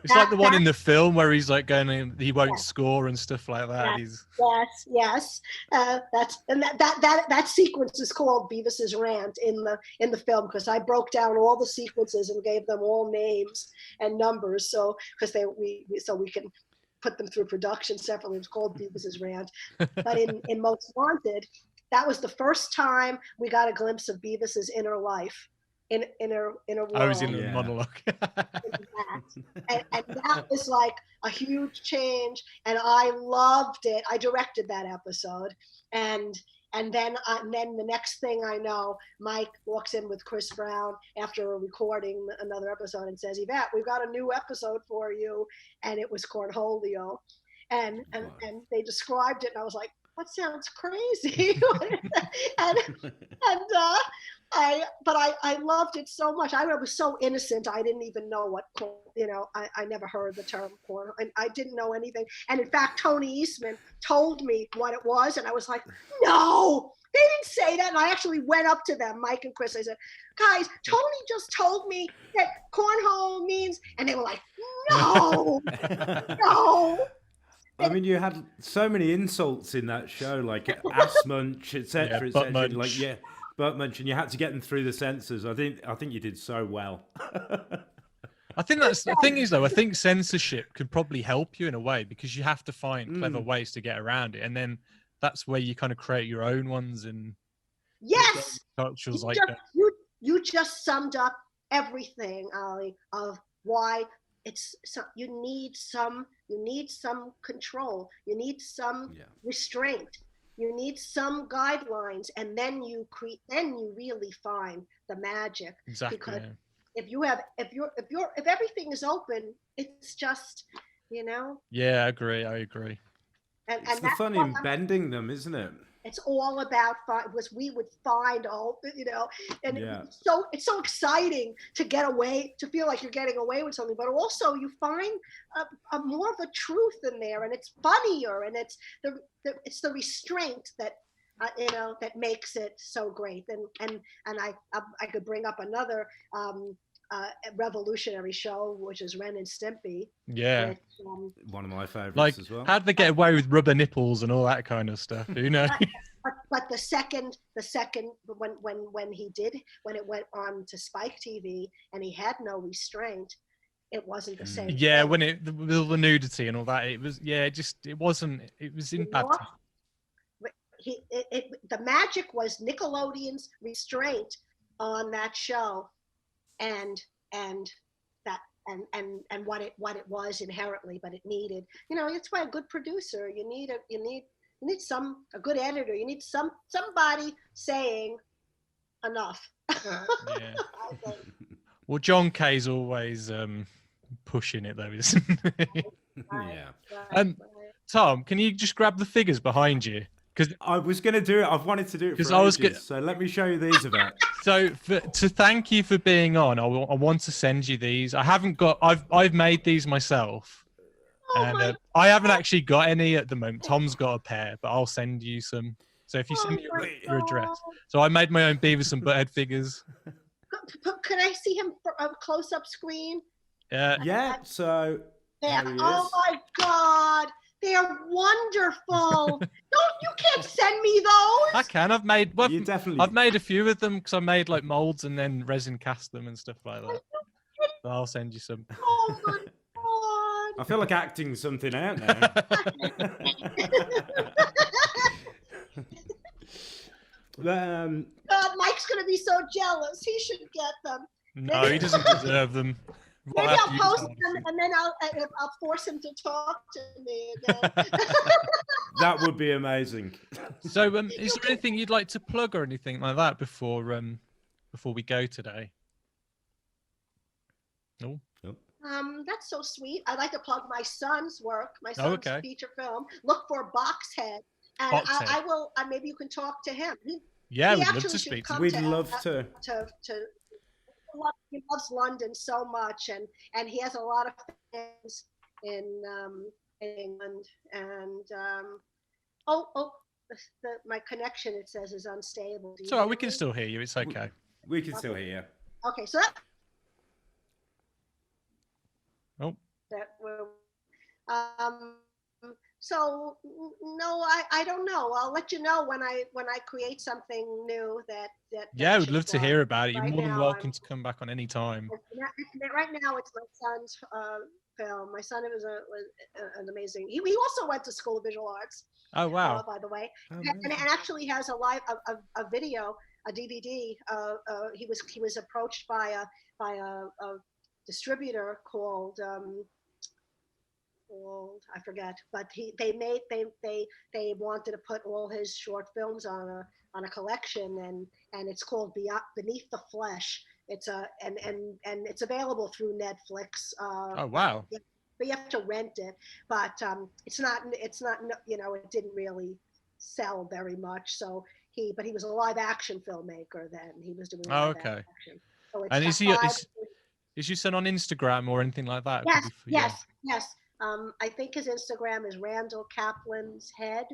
It's like the one in the film where he's like going in, he won't score and stuff like that.
Yes. That sequence is called Beavis's rant in the film, because I broke down all the sequences and gave them all names and numbers, so we can put them through production separately. It was called Beavis's Ranch. But in Most Wanted, that was the first time we got a glimpse of Beavis's inner life, in a world.
I was in a monologue.
and that was like a huge change, and I loved it. I directed that episode, and then the next thing I know, Mike walks in with Chris Brown after recording another episode and says, "Yvette, we've got a new episode for you," and it was Cornholio, and they described it, and I was like, "What sounds crazy?" I loved it so much. I was so innocent. I didn't even know what, I never heard the term corn, and I didn't know anything. And in fact, Tony Eastman told me what it was, and I was like, no, they didn't say that. And I actually went up to them, Mike and Chris. I said, guys, Tony just told me that cornhole means, and they were like, no, no.
I mean, you had so many insults in that show, like ass munch, etc., etc. Like, yeah, butt munch, and you had to get them through the censors. I think you did so well.
I think that's the thing is, though, I think censorship could probably help you in a way, because you have to find clever ways to get around it, and then that's where you kind of create your own ones. And
yes,
cultures like that.
You just summed up everything, Ollie, of why you need some control, you need some restraint, you need some guidelines, and then you really find the magic.
Exactly.
Because if everything is open, it's just,
Yeah, I agree.
And the fun in bending them, isn't it?
It's all about was we would find all, and it's so exciting to get away, to feel like you're getting away with something, but also you find a more of a truth in there, and it's funnier, and it's the restraint that that makes it so great. And I could bring up another revolutionary show, which is Ren and Stimpy.
Yeah,
which,
one of my favorites,
like,
as well.
How'd they get away with rubber nipples and all that kind of stuff? Who knows?
But the second when it went on to Spike TV and he had no restraint, it wasn't the same.
Yeah,
thing.
when the nudity and all that, it was it wasn't. It was in bad time.
The magic was Nickelodeon's restraint on that show, and what it was inherently, but it needed, it's why a good producer, you need a good editor, you need somebody saying enough.
Yeah. Well, John Kay's always pushing it, though, isn't he?
Right.
Tom, can you just grab the figures behind you? Because
I was going to do it. I've wanted to do it for ages, so let me show you these, Yvette.
So to thank you for being on, I want to send you these. I've made these myself, and I haven't actually got any at the moment. Tom's got a pair, but I'll send you some. So if you send me your address. So I made my own Beavis and Butthead figures.
Can I see him for a close-up screen?
Yeah. So.
Yeah. Oh my God. They're wonderful. You can't send me those. I
can. I've made a few of them, because I made like molds and then resin cast them and stuff like that. So I'll send you some.
Oh my God.
I feel like acting something out now.
God, Mike's gonna be so jealous. He should get them.
No, he doesn't deserve them.
Maybe I'll post them, and then I'll force him to talk to me again.
That would be amazing.
So, is there anything you'd like to plug or anything like that before we go today? No.
That's so sweet. I'd like to plug my son's work, my son's feature film. Look for Boxhead, and I will. Maybe you can talk to him. We'd love to speak to him.
We'd love to.
He loves London so much, and he has a lot of fans in England. And my connection, it says, is unstable.
It's all right. We can still hear you. It's okay.
We can still hear you.
Okay, so so no, I don't know. I'll let you know when I create something new that
yeah, we'd love to hear about it. You're more than welcome to come back on any time.
Right now, it's my son's film. My son was an amazing. He also went to School of Visual Arts.
Oh wow!
By the way, and actually has a video, a DVD. He was approached by a distributor called I forget, but they wanted to put all his short films on a collection, and it's called Beneath the Flesh. It's and it's available through Netflix.
Oh wow!
Yeah, but you have to rent it. But it's not it didn't really sell very much. So he was a live action filmmaker then. He was doing live action. So it's
and is your son on Instagram or anything like that?
Yes. I think his Instagram is Randall Kaplan's Head.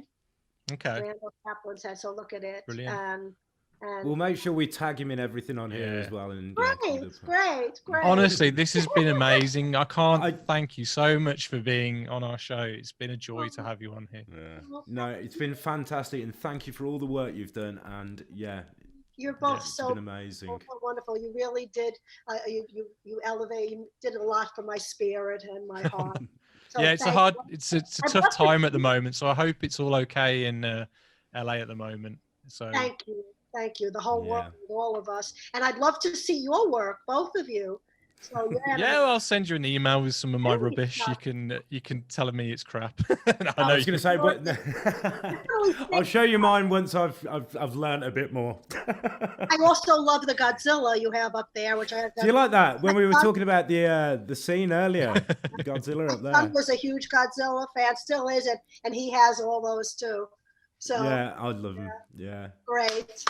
Okay.
Randall Kaplan's Head. So look at it.
Brilliant.
And
we'll make sure we tag him in everything on here as well. And
great.
Honestly, this has been amazing. I can't thank you so much for being on our show. It's been a joy to have you on here.
Yeah. No, it's been fantastic, and thank you for all the work you've done. And
you're both
it's been amazing.
So wonderful. You really did. You elevate. You did a lot for my spirit and my heart. So
it's a tough time at the moment. So I hope it's all okay in LA at the moment. So
thank you. The whole world, all of us. And I'd love to see your work, both of you. So
I'll send you an email with some of my rubbish. You can tell me it's crap.
I was going to say, I'll show you mine once I've learned a bit more.
I also love the Godzilla you have up there, which I have.
Do you like that? When we were talking about the scene earlier, Godzilla up there.
My son was a huge Godzilla fan, still is, and he has all those too. So
yeah, I love them. Yeah.
Great.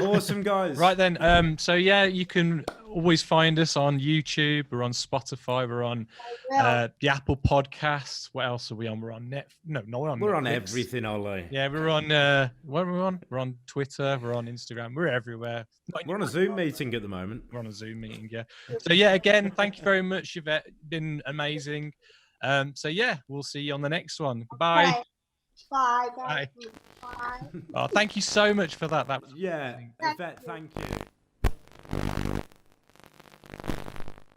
Awesome, guys.
Right then. So you can always find us on YouTube. We're on Spotify. We're on the Apple Podcasts. What else are we on? We're on We're
on everything, Ollie.
Yeah, we're on. What are we on? We're on Twitter. We're on Instagram. We're everywhere.
We're on a Zoom meeting at the moment.
We're on a Zoom meeting. Yeah. So again, thank you very much, Yvette. Been amazing. We'll see you on the next one. Goodbye.
Okay. Bye.
Bye. Oh, thank you so much for that. That was
Yvette, thank you.